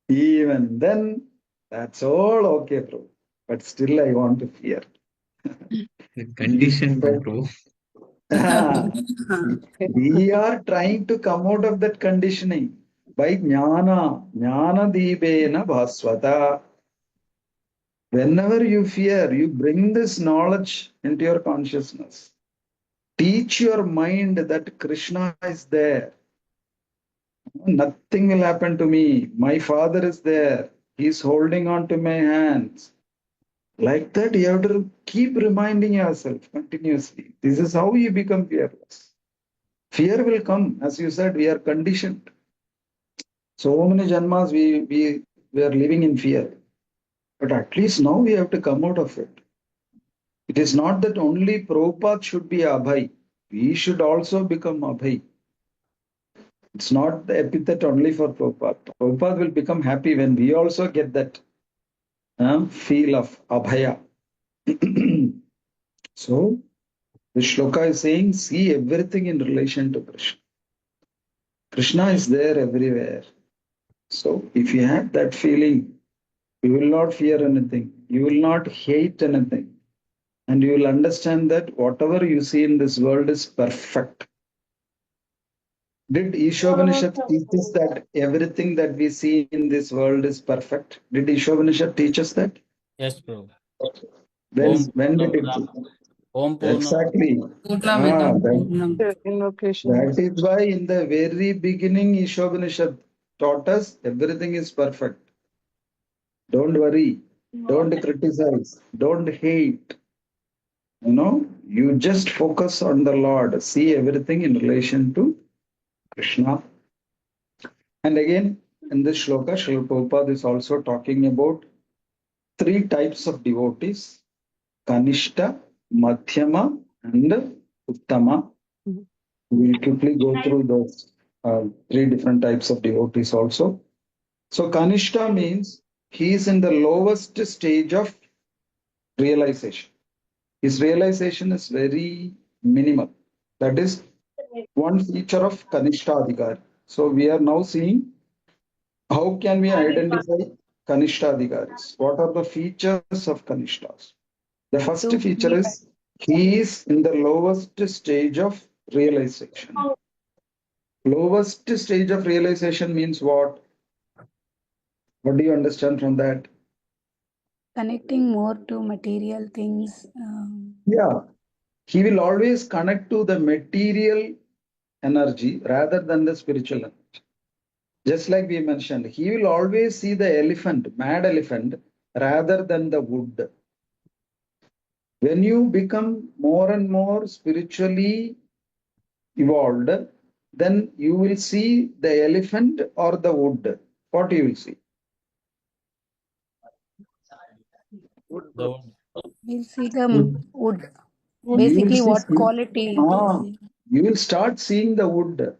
Even then, that's all okay, bro. But still I want to fear. Conditioned, So, bro. we are trying to come out of that conditioning by jnana deepena bhaswata. Whenever you fear, you bring this knowledge into your consciousness. Teach your mind that Krishna is there. Nothing will happen to me. My father is there. He's holding on to my hands. Like that, you have to keep reminding yourself continuously. This is how you become fearless. Fear will come. As you said, we are conditioned. So many janmas we are living in fear. But at least now we have to come out of it. It is not that only Prabhupada should be Abhay. We should also become Abhay. It's not the epithet only for Prabhupada. Prabhupada will become happy when we also get that feel of Abhaya. So, the shloka is saying, see everything in relation to Krishna. Krishna is there everywhere. So, if you have that feeling, you will not fear anything. You will not hate anything. And you will understand that whatever you see in this world is perfect. Did Ishopanishad teach us that everything that we see in this world is perfect? Did Ishopanishad teach us that? Yes, bro. When did it teach? Om Purnam. Exactly. Purnamidam That, Purnam. The invocation. that is why in the very beginning Ishopanishad taught us everything is perfect. Don't worry. Don't criticize. Don't hate. You just focus on the Lord. See everything in relation to Krishna. And again, in this shloka, Srila Prabhupada is also talking about three types of devotees: Kanishta, Madhyama, and Uttama. Mhm. We will quickly go through those three different types of devotees also. So Kanishta means he is in the lowest stage of realization. His realization is very minimal. That is one feature of Kanishta Adhikari. So we are now seeing how can we identify Kanishta Adhikaris? What are the features of Kanishtas? The first To feature be is he is in the lowest stage of realization. Lowest stage of realization means what? What do you understand from that? connecting more to material things. Yeah, he will always connect to the material energy rather than the spiritual energy. Just like we mentioned, he will always see the elephant, mad elephant, rather than the wood. When you become more and more spiritually evolved, then you will see the elephant or the wood. What you will see? The wood. We'll see the wood. You will Basically, see, what quality it is. you will start seeing the wood.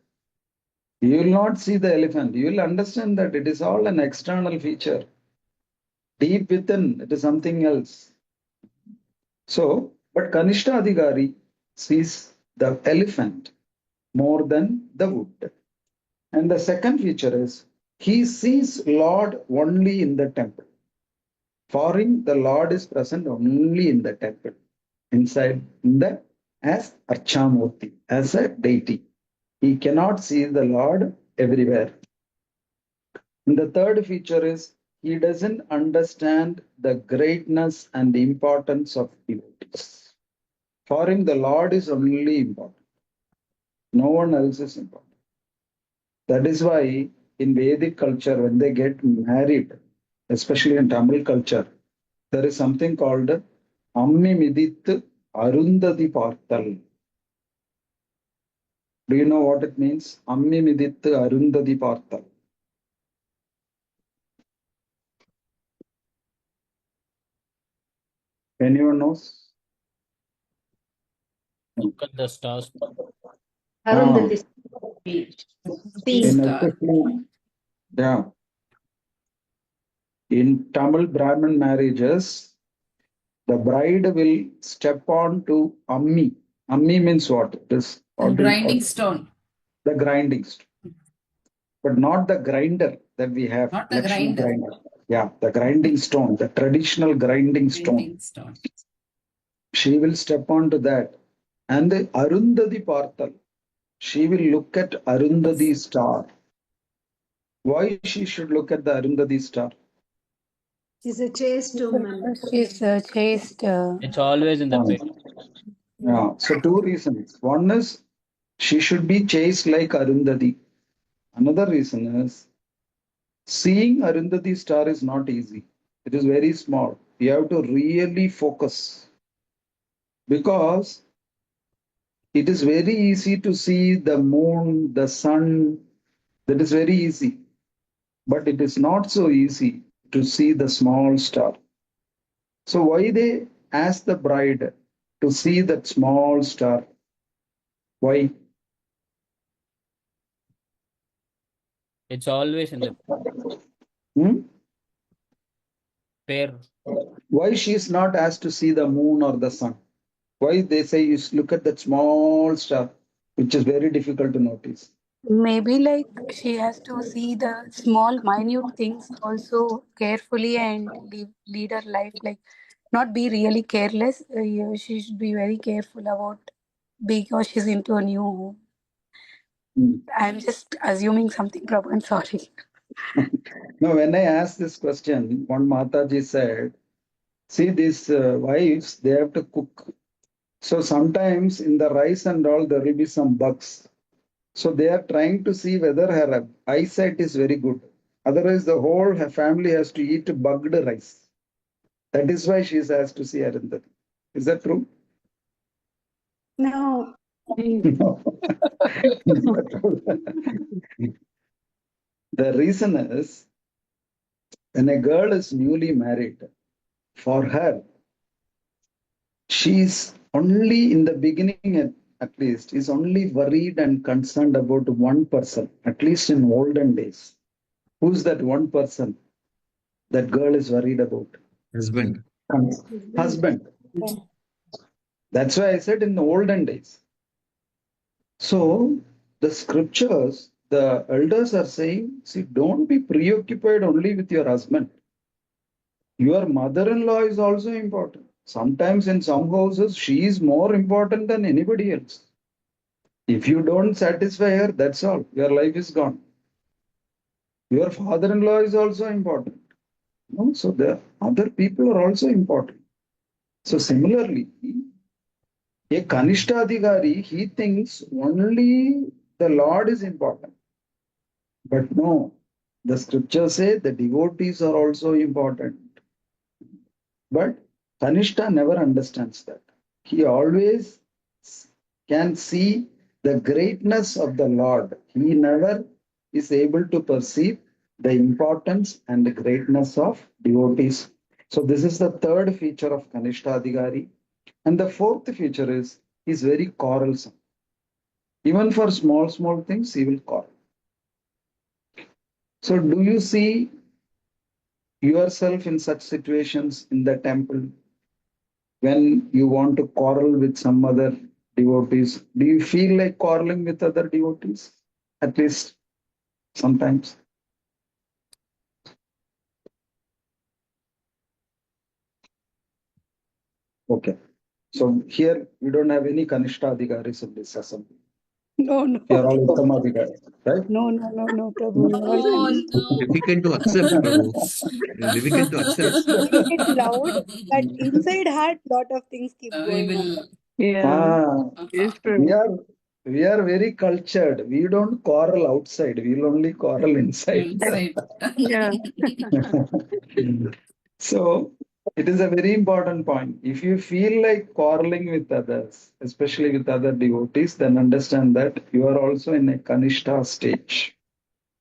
You will not see the elephant. You will understand that it is all an external feature. Deep within, it is something else. So, but Kanishta Adhikari sees the elephant more than the wood. And the second feature is he sees Lord only in the temple. For him, the Lord is present only in the temple, inside in the as Archamurti, as a deity. He cannot see the Lord everywhere. And the third feature is he doesn't understand the greatness and the importance of devotees. For him, the Lord is only important. No one else is important. That is why in Vedic culture, when they get married, especially in Tamil culture, there is something called Ammi Midit Arundhati Partal. Do you know what it means? Ammi Midit Arundhati Partal. Anyone knows? Look at the stars. Arundhati Sea In star. especially, yeah, in Tamil Brahmin marriages, the bride will step on to Ammi. Ammi means what? It is And what do you grinding stone. the grinding stone, but not the grinder that we have, Not the Lakshmi grinder. grinder. Yeah, the grinding stone, the traditional grinding stone. Grinding stone. She will step onto that. And the Arundhati Partal, she will look at Arundhati star. Why she should look at the Arundhati star? is a chaste woman. She's chaste. It's always in the pit. Yeah, so two reasons. One is she should be chaste like Arundhati. Another reason is seeing Arundhati star is not easy. It is very small. You have to really focus because it is very easy to see the moon, the sun. That is very easy. But it is not so easy to see the small star. So why they ask the bride to see that small star? Why? It's always in the Hmm? pair. Why she is not asked to see the moon or the sun? Why they say you look at that small star, which is very difficult to notice. Maybe like she has to see the small, minute things also carefully and lead her life. Like, not be really careless. She should be very careful about because she's into a new home. Hmm. I'm just assuming something, Prabhu. I'm sorry. Now, when I asked this question, one Mataji said, see, these wives, they have to cook. So sometimes in the rice and all, there will be some bugs. So they are trying to see whether her eyesight is very good. Otherwise, the whole her family has to eat bugged rice. That is why she is asked to see Arundhati. Is that true? No, No. Is that true? The reason is when a girl is newly married, for her, she's only in the beginning at least is only worried and concerned about one person, at least in olden days. Who's that one person that girl is worried about? Husband. Husband. That's why I said in the olden days. So the scriptures, the elders are saying, see, don't be preoccupied only with your husband. Your mother-in-law is also important. Sometimes in some houses, she is more important than anybody else. If you don't satisfy her, that's all. Your life is gone. Your father-in-law is also important. No? So the other people are also important. So similarly, a Kanishtadhikari, he thinks only the Lord is important. But no, the scriptures say the devotees are also important. But Kanishta never understands that. He always can see the greatness of the Lord. He never is able to perceive the importance and the greatness of devotees. So this is the third feature of Kanishta Adhikari. And the fourth feature is he's very quarrelsome. Even for small things, he will quarrel. So do you see yourself in such situations in the temple when you want to quarrel with some other devotees? Do you feel like quarreling with other devotees? At least sometimes. Okay. So here we don't have any Kanishta Adhikaris in this assembly. No, We are no. all Uttama Adhikaris, right? No, Prabhu. You all Oh can. Difficult to accept, Prabhu. Difficult to accept. Saying it loud, but inside heart, lot of things keep We going on. will. Yeah, Ah, it's we true. are we are very cultured. We don't quarrel outside. We'll only quarrel inside. Inside. Yeah. So it is a very important point. If you feel like quarreling with others, especially with other devotees, then understand that you are also in a Kanishta stage.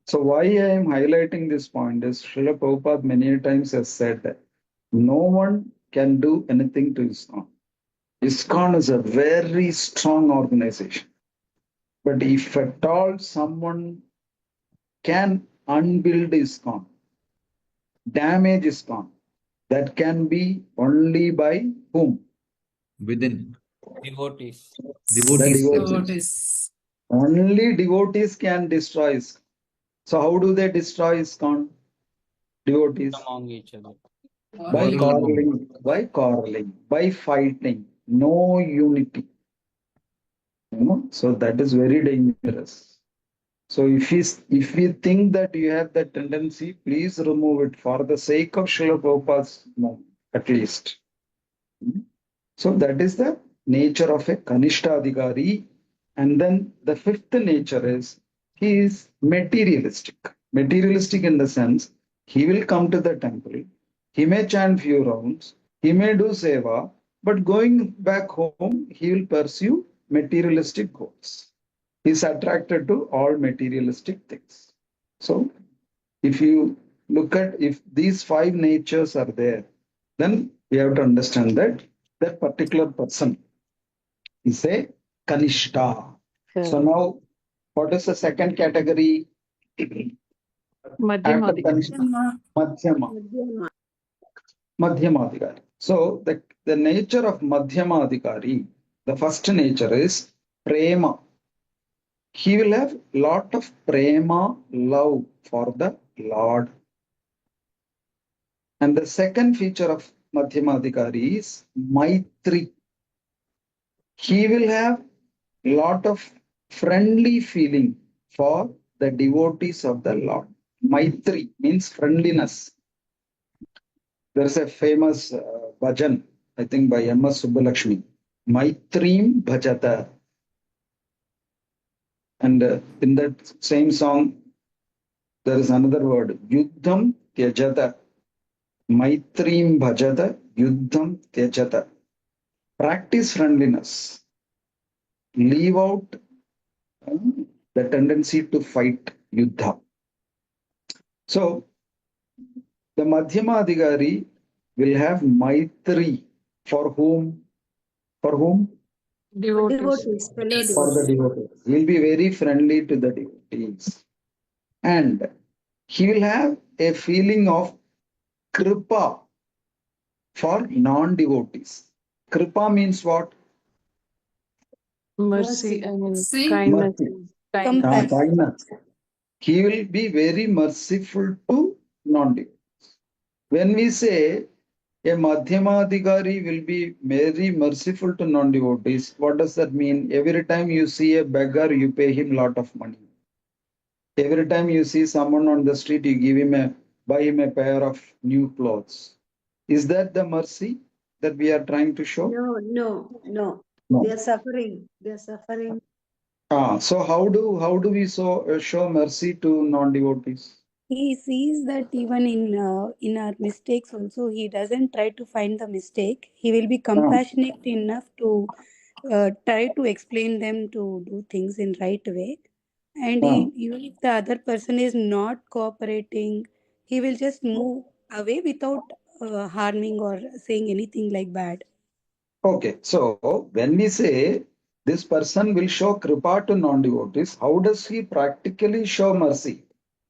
So why I am highlighting this point is Srila Prabhupada many times has said that no one can do anything to ISKCON. ISKCON is a very strong organization. But if at all someone can unbuild ISKCON, damage ISKCON, that can be only by whom? Within. Devotees The Devotees devotees. themselves. Devotees. Only devotees can destroy ISKCON. So how do they destroy ISKCON? Devotees. among each other. By Quarrel among them. quarreling, by fighting, no unity. So that is very dangerous. So if we think that you have that tendency, please remove it for the sake of Srila Prabhupada's movement, at least. So that is the nature of a Kanishta Adhikari. And then the fifth nature is he is materialistic. Materialistic in the sense he will come to the temple, he may chant few rounds, he may do seva, but going back home, he will pursue materialistic goals. He is attracted to all materialistic things. So if you look at if these five natures are there, then we have to understand that that particular person is a Kanishta. So Sure. now, what is the second category? After Madhyamadikari. Kanishta, Madhyama. Madhyama. Madhyamadikari. So the nature of Madhyamadikari, the first nature is prema. He will have lot of prema, love for the Lord. And the second feature of Madhyamadikari is Maitri. He will have lot of friendly feeling for the devotees of the Lord. Maitri means friendliness. There's a famous bhajan, I think by M.S. Subbulakshmi. Maitrim bhajata. And in that same song, there is another word, Yuddham tyajata. Maitrim bhajata, Yuddham tyajata. Practice friendliness. Leave out the tendency to fight Yuddha. So, the Madhyama Adhikari will have Maitri for whom? For whom? Devotees. Devotees, fellow For the devotees. devotees. He will be very friendly to the devotees. And he will have a feeling of kripa for non-devotees. Kripa means what? Mercy. I mean, See? kindness. Mercy. Kindness. Compassion. Kindness. He will be very merciful to non-devotees. When we say a Madhyama Adhikari will be very merciful to non-devotees, what does that mean? Every time you see a beggar, you pay him lot of money. Every time you see someone on the street, you buy him a pair of new clothes. Is that the mercy that we are trying to show? No. No. They are suffering. They are suffering. So how do we show mercy to non-devotees? He sees that even in our mistakes also, he doesn't try to find the mistake. He will be compassionate enough to try to explain them to do things in right way. And even if the other person is not cooperating, he will just move away without harming or saying anything like bad. Okay, so when we say this person will show kripa to non-devotees, how does he practically show mercy?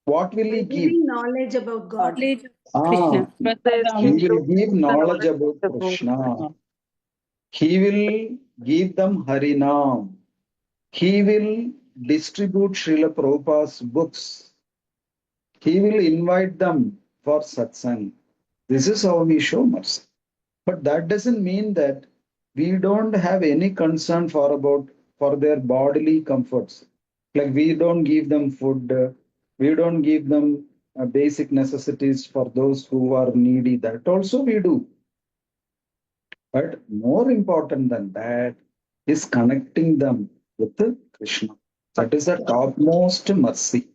What will he By give? giving knowledge about God. Knowledge of Krishna. He will give knowledge about Krishna. He will give them Harinam. He will distribute Srila Prabhupada's books. He will invite them for satsang. This is how we show mercy. But that doesn't mean that we don't have any concern for their bodily comforts. Like we don't give them food, we don't give them basic necessities for those who are needy. That also we do. But more important than that is connecting them with Krishna. That is the topmost mercy.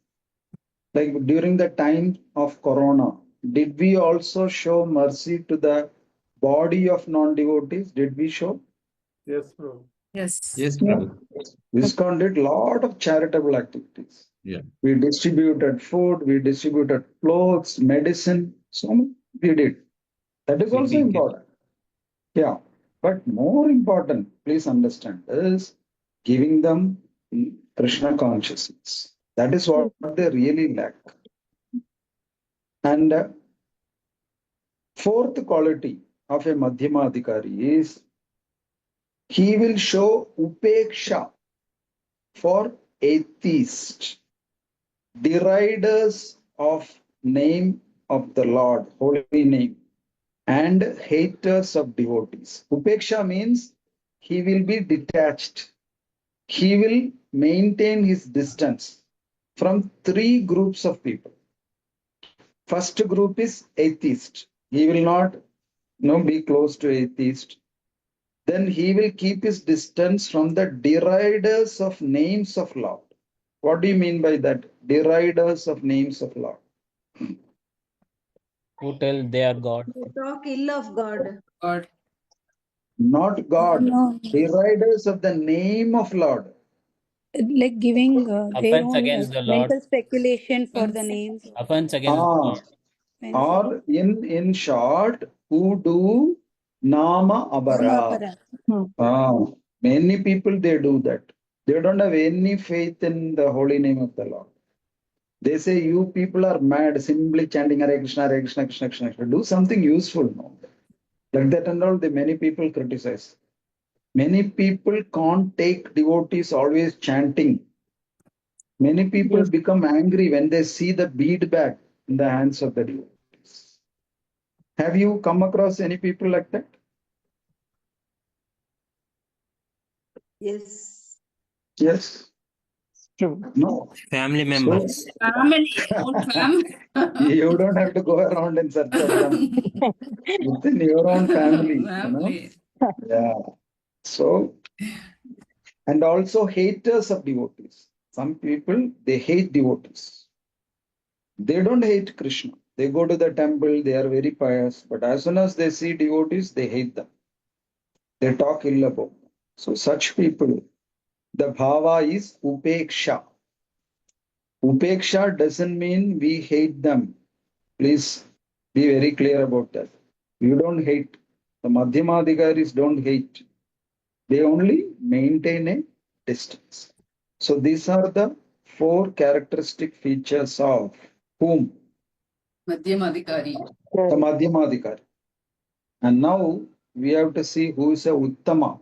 Like during the time of Corona, did we also show mercy to the body of non-devotees? Did we show? Yes, bro. Yes. Yes, Prabhu. ISKCON did lot of charitable activities. Yeah. We distributed food, we distributed clothes, medicine, so much we did. That is also Sleeping kit. important. Yeah. But more important, please understand, is giving them Krishna consciousness. That is what they really lack. And fourth quality of a Madhyama Adhikari is he will show upeksha for atheists, deriders of name of the Lord, holy name, and haters of devotees. Upeksha means he will be detached. He will maintain his distance from three groups of people. First group is atheist. He will not be close to atheist. Then he will keep his distance from the deriders of names of Lord. What do you mean by that? Deriders of names of Lord. Who tell they are God? They talk ill of God. God. Not God. No, Deriders of the name of Lord. like giving their Offense own against the Lord. mental speculation for the names. Offense against the Lord. Or in short, who do Nama Nama Abara. Abara. Many people they do that. They don't have any faith in the holy name of the Lord. They say you people are mad, simply chanting Hare Krishna, Krishna, Krishna. Do something useful. No? Like that and all, many people criticize. Many people can't take devotees always chanting. Many people Yes. become angry when they see the bead bag in the hands of the devotees. Have you come across any people like that? Yes. Yes. True. No. Family So members. Family, own family. you don't have to go around in search of them within your own family, Family. Yeah. So, and also haters of devotees. Some people, they hate devotees. They don't hate Krishna. They go to the temple, they are very pious, but as soon as they see devotees, they hate them. They talk ill about them. So such people, the bhava is upeksha. Upeksha doesn't mean we hate them. Please be very clear about that. You don't hate. The Madhyamadhikaris don't hate. They only maintain a distance. So these are the 4 characteristic features of whom? Madhyamadhikari. The Madhyamadhikari. And now we have to see who is a Uttama.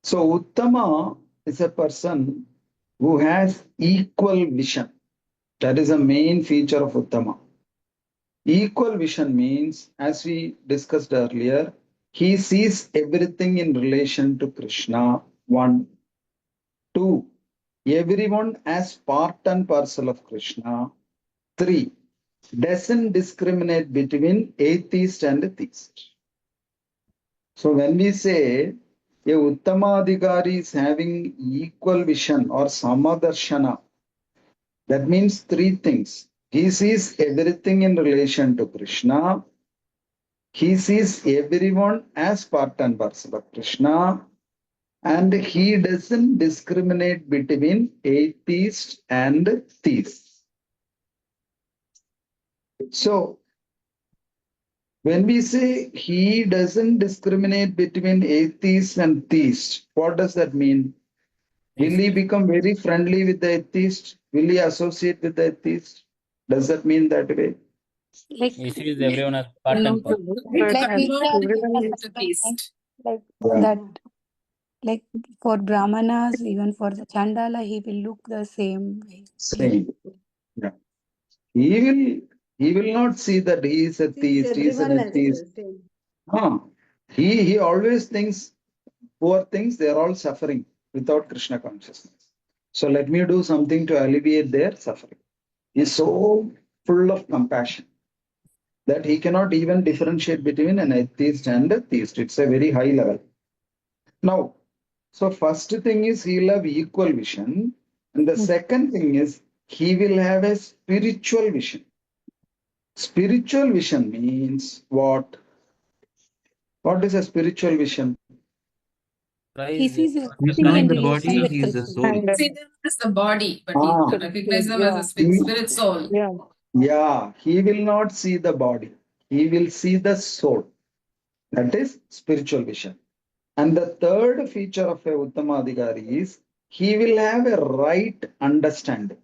So Uttama is a person who has equal vision. That is a main feature of Uttama. Equal vision means, as we discussed earlier, he sees everything in relation to Krishna. 1. 2. Everyone as part and parcel of Krishna. 3. Doesn't discriminate between atheist and theist. So when we say a Uttamadhikari is having equal vision or Samadarshana, that means 3 things. He sees everything in relation to Krishna. He sees everyone as part and parcel of Krishna. And he doesn't discriminate between atheist and theist. So when we say he doesn't discriminate between atheist and theist, what does that mean? Will he become very friendly with the atheist? Will he associate with the atheist? Does that mean that way? Like, He sees everyone as part Not and to parcel. but like as he Convert can everyone as is to husband, right? taste. Like Yeah. that, like for Brahmanas, even for the Chandala, he will look the same way. Like, Same. Yeah. He will not see that he is a Sees theist, he is an everyone as atheist. same. He always thinks poor things, they are all suffering without Krishna consciousness. So let me do something to alleviate their suffering. He is so full of compassion that he cannot even differentiate between an atheist and a theist. It's a very high level. Now, so first thing is he'll have equal vision. And the second thing is he will have a spiritual vision. Spiritual vision means what? What is a spiritual vision? he Rise sees He is everything not in in the relation body, with he is the Krishna. soul. and See them as the body, but he Ah, recognize them as yeah, a he, spirit soul. yeah. yeah, he will not see the body. He will see the soul. That is spiritual vision. And the third feature of a Uttamadhikari is he will have a right understanding.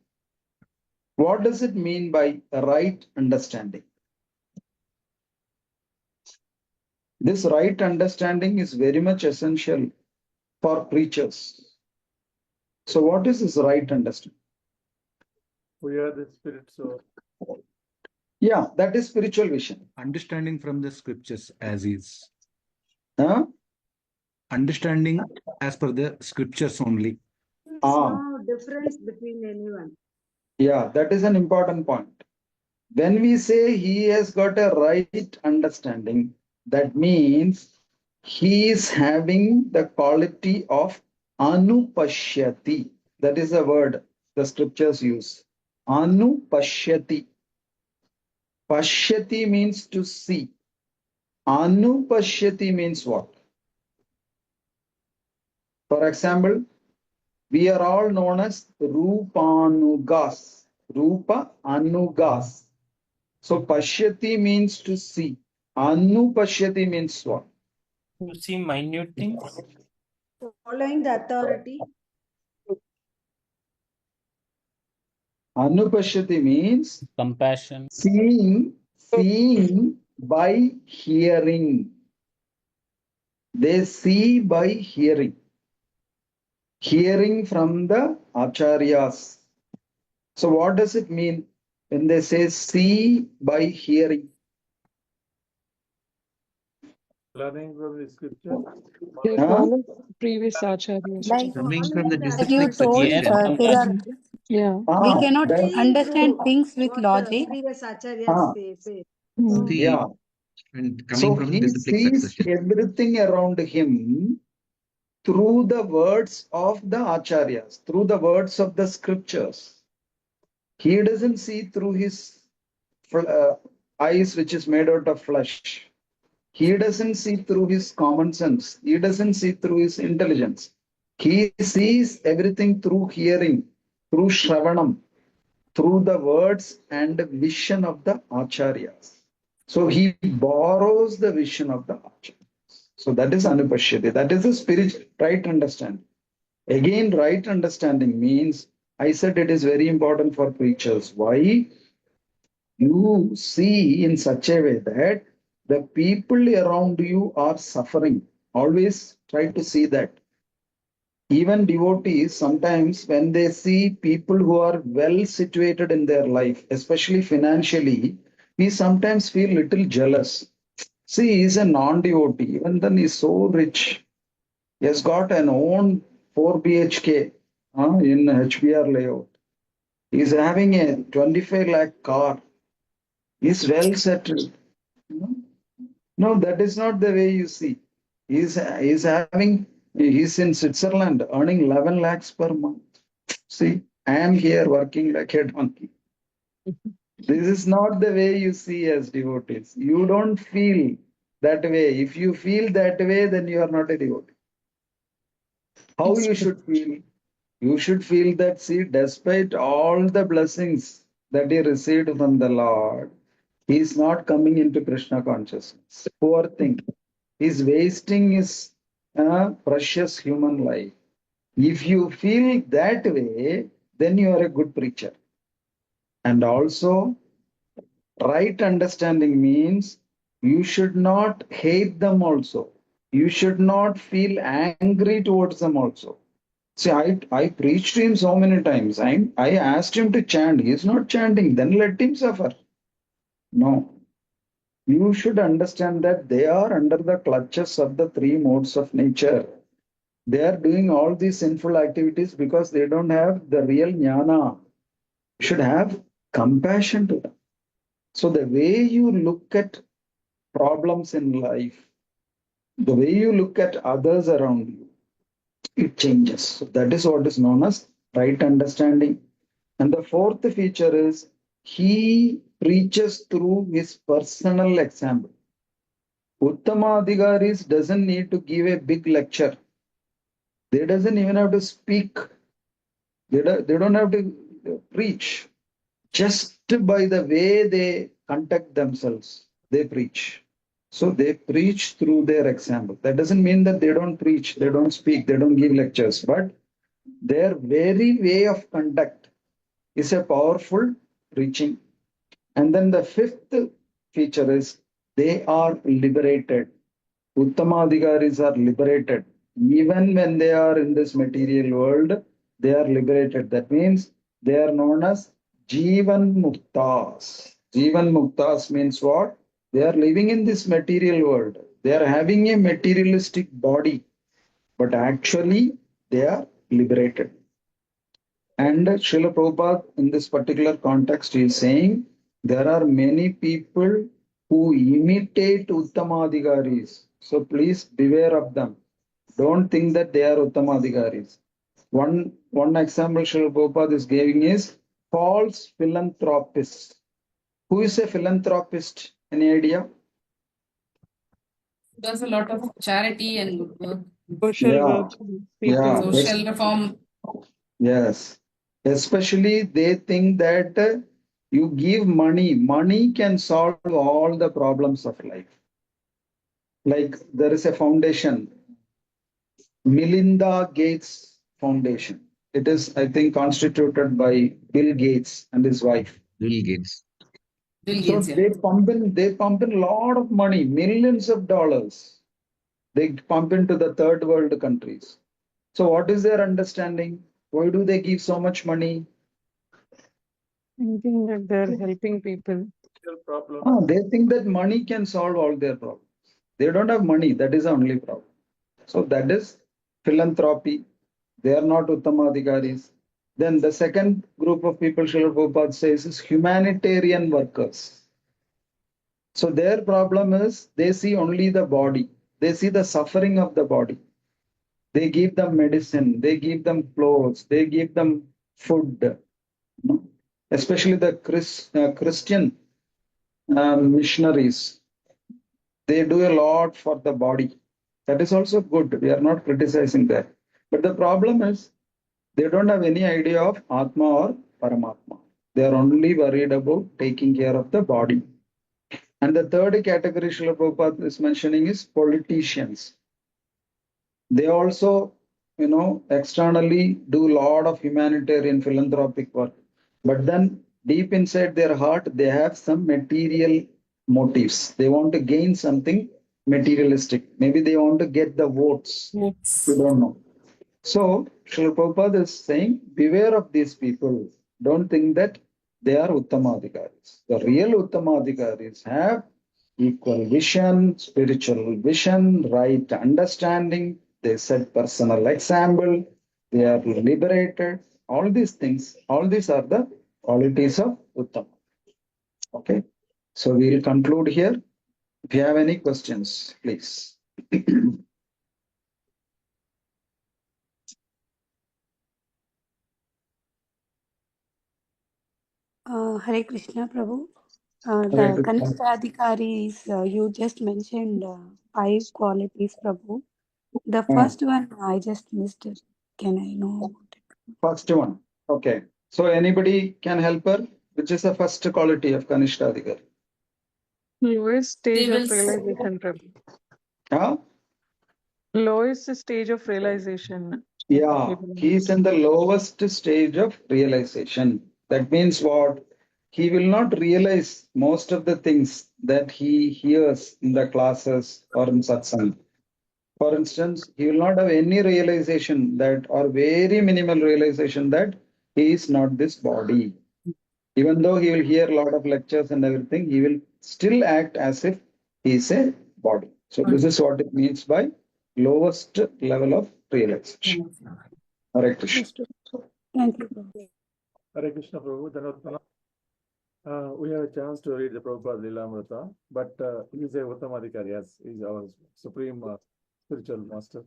What does it mean by a right understanding? This right understanding is very much essential for preachers. So, what is this right understanding? We are the spirit soul. Yeah, that is spiritual vision. Understanding from the scriptures as is. Huh? Understanding as per the scriptures only. There's Ah, no difference between anyone. yeah, that is an important point. When we say he has got a right understanding, that means he is having the quality of anupashyati. That is a word the scriptures use. Anupashyati. Pashyati means to see. Anupashyati means what? For example, we are all known as Rupanugas. Rupa Anugas. So Pashyati means to see. Anupashyati means what? To see minute things. Following the authority. Anupashyati means Compassion. seeing by hearing. They see by hearing. Hearing from the acharyas. So what does it mean when they say see by hearing? Learning from the scripture. They Huh? follow previous acharyas. Like Coming from the as you disciplic told, Yes, tradition. they are. compassion. Yeah. We Ah, cannot that, Seeing understand through things with what logic. previous acharyas ah, say. So Mm. yeah. and coming So from the he disciplic sees succession. everything around him through the words of the acharyas, through the words of the scriptures. He doesn't see through his eyes, which is made out of flesh. He doesn't see through his common sense. He doesn't see through his intelligence. He sees everything through hearing, through Shravanam, through the words and vision of the acharyas. So he borrows the vision of the acharyas. So that is Anupashyati. That is the spiritual right understanding. Again, right understanding means, I said it is very important for preachers. Why? You see in such a way that the people around you are suffering. Always try to see that. Even devotees, sometimes when they see people who are well situated in their life, especially financially, we sometimes feel little jealous. See, he's a non-devotee, even then he's so rich. He has got an own 4 BHK in HBR layout. He's having a 25 lakh car. He's well settled. No, no, that is not the way you see. He's in Switzerland earning 11 lakhs per month. See, I am here working like a donkey. This is not the way you see as devotees. You don't feel that way. If you feel that way, then you are not a devotee. How you should feel? You should feel that, see, despite all the blessings that he received from the Lord, he is not coming into Krishna consciousness. Poor thing. He's wasting his precious human life. If you feel that way, then you are a good preacher. And also, right understanding means you should not hate them also. You should not feel angry towards them also. See, I preached to him so many times. I asked him to chant. He is not chanting. Then let him suffer. No. You should understand that they are under the clutches of the three modes of nature. They are doing all these sinful activities because they don't have the real jnana. You should have compassion to them. So the way you look at problems in life, the way you look at others around you, it changes. So that is what is known as right understanding. And the fourth feature is he preaches through his personal example. Uttama Adhigaris doesn't need to give a big lecture. They doesn't even have to speak. They don't have to preach. Just by the way they conduct themselves, they preach. So they preach through their example. That doesn't mean that they don't preach, they don't speak, they don't give lectures, but their very way of conduct is a powerful preaching. And then the fifth feature is they are liberated. Uttamadhigaris are liberated. Even when they are in this material world, they are liberated. That means they are known as Jivan Muktas. Jivan Muktas means what? They are living in this material world. They are having a materialistic body, but actually they are liberated. And Srila Prabhupada, in this particular context, is saying there are many people who imitate Uttamadhigaris. So please beware of them. Don't think that they are Uttamadhigaris. One example Srila Prabhupada is giving is false philanthropist. Who is a philanthropist? Any idea? Does a lot of charity and good work, Social Yeah, work, yeah, people. social reform. yes. Especially they think that you give money, money can solve all the problems of life. Like there is a foundation, Melinda Gates Foundation. It is, I think, constituted by Bill Gates and his wife. Bill Gates. Bill So Gates, yeah. they pump in a lot of money, millions of dollars. They pump into the third world countries. So what is their understanding? Why do they give so much money? Thinking that they're helping people. They think that money can solve all their problems. They don't have money. That is the only problem. So that is philanthropy. They are not Uttamadhikaris. Then the second group of people Srila Prabhupada says is humanitarian workers. So their problem is they see only the body. They see the suffering of the body. They give them medicine. They give them clothes. They give them food. You know? Especially the Christian missionaries. They do a lot for the body. That is also good. We are not criticizing that. But the problem is they don't have any idea of Atma or Paramatma. They are only worried about taking care of the body. And the third category Srila Prabhupada is mentioning is politicians. They also, externally do a lot of humanitarian philanthropic work. But then deep inside their heart, they have some material motives. They want to gain something materialistic. Maybe they want to get the votes. Yes. We don't know. So, Srila Prabhupada is saying, beware of these people. Don't think that they are Uttamadhikaris. The real Uttamadhikaris have equal vision, spiritual vision, right understanding. They set personal example. They are liberated. All these things, all these are the qualities of Uttama. Okay. So, we will conclude here. If you have any questions, please. Hare Krishna, Prabhu. Hare The Krishna. Kanishta Adhikaris, you just mentioned 5 qualities, Prabhu. The first one, I just missed it. Can I know about it? First one. Okay. So anybody can help her? Which is the first quality of Kanishta Adhikar? Lowest stage They will of realization, Prabhu. Huh? Lowest stage of realization. Yeah, Maybe. he is in the lowest stage of realization. That means what? He will not realize most of the things that he hears in the classes or in satsang. For instance, he will not have any realization that, or very minimal realization that he is not this body. Even though he will hear a lot of lectures and everything, he will still act as if he is a body. So this is what it means by lowest level of realization. Hare Krishna. Understood. Thank you, Prabhu. Hare Krishna Prabhu. We have a chance to read the Prabhupada Lilamrita, but he is a Uttamadhikari, yes, he is our supreme spiritual master.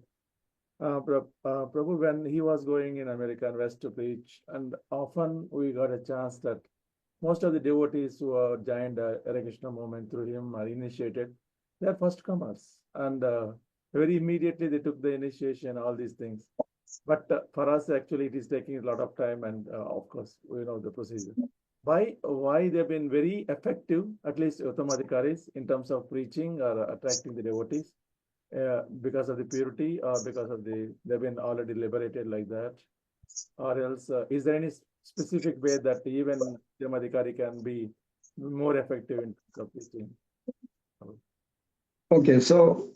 Prabhu, when he was going in America and West to preach, and often we got a chance that most of the devotees who have joined Hare Krishna movement through him are initiated. They are first comers, and very immediately they took the initiation, all these things. But for us, actually, it is taking a lot of time, and of course, we know the procedure. Why they've been very effective, at least Uttamadhikaris, in terms of preaching or attracting the devotees, because of the purity, or because of they've been already liberated like that, or else is there any specific way that even Uttamadhikari can be more effective in terms of preaching? Okay, so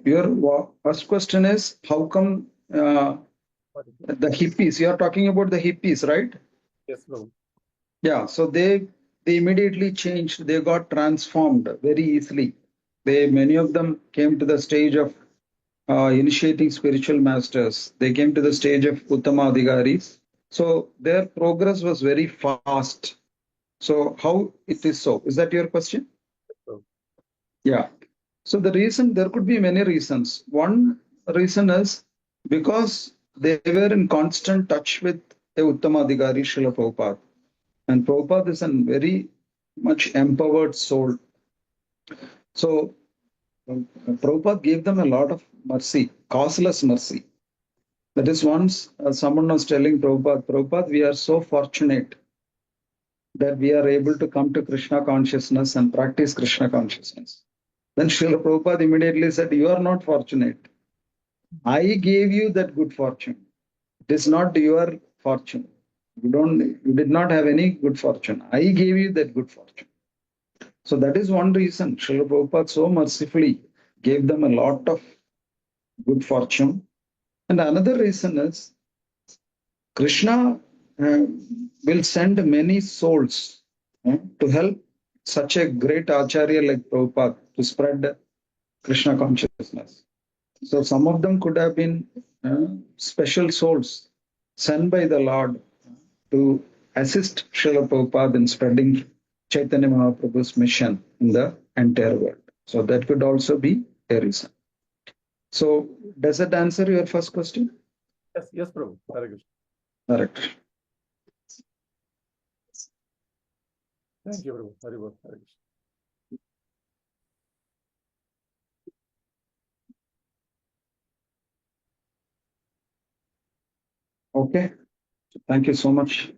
your first question is how come the hippies? You are talking about the hippies, right? Yes, Prabhu. Yeah, so they immediately changed. They got transformed very easily. Many of them came to the stage of initiating spiritual masters. They came to the stage of Uttama Adhigaris. So their progress was very fast. So how it is so? Is that your question? Yeah. So the reason, there could be many reasons. One reason is because they were in constant touch with a Uttama Adhigari, Srila Prabhupada. And Prabhupada is a very much empowered soul. So Prabhupada gave them a lot of mercy, causeless mercy. That is, once someone was telling Prabhupada, we are so fortunate that we are able to come to Krishna consciousness and practice Krishna consciousness. Then Srila Prabhupada immediately said, you are not fortunate. I gave you that good fortune. It is not your fortune. You did not have any good fortune. I gave you that good fortune. So that is one reason Srila Prabhupada so mercifully gave them a lot of good fortune. And another reason is Krishna will send many souls to help such a great acharya like Prabhupada to spread Krishna consciousness. So some of them could have been special souls sent by the Lord to assist Srila Prabhupada in spreading Chaitanya Mahaprabhu's mission in the entire world. So that could also be a reason. So does that answer your first question? Yes, Prabhu. Hare Krishna. Correct. Thank you, Prabhu. Hare Krishna. Hare Krishna. Okay. Thank you so much.